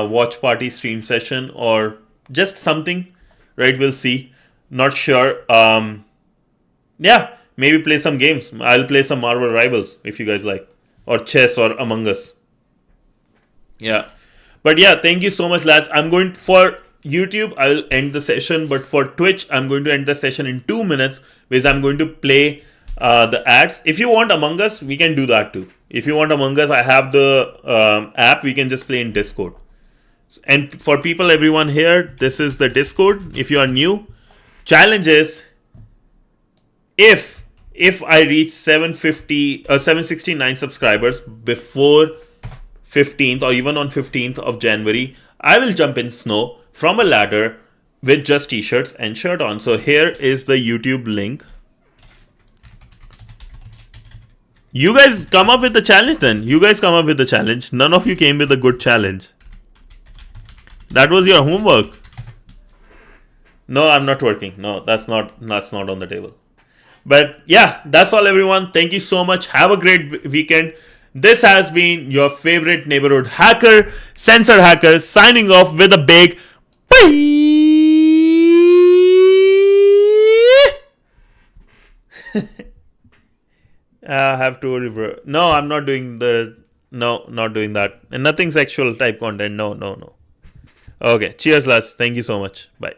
watch party stream session, or just something, right? We'll see. Not sure. Yeah, maybe play some games. I'll play some Marvel Rivals if you guys like, or chess, or Among Us. Yeah, but yeah, thank you so much, lads. I'm going for YouTube, I will end the session, but for Twitch, I'm going to end the session in 2 minutes because I'm going to play the ads. If you want Among Us, we can do that too. If you want Among Us, I have the app. We can just play in Discord. And for people, everyone here, this is the Discord. If you are new, challenge is if I reach 769 subscribers before 15th or even on 15th of January, I will jump in snow from a ladder with just t-shirts and shirt on. So here is the YouTube link. You guys come up with the challenge then. You guys come up with the challenge. None of you came with a good challenge. That was your homework. No, I'm not working. No, that's not on the table. But yeah, that's all, everyone. Thank you so much. Have a great weekend. This has been your favorite neighborhood hacker, Sensor Hacker, signing off with a big bye. I have to reverse. No, I'm not doing not doing that. And nothing sexual type content. No. Okay. Cheers, lads. Thank you so much. Bye.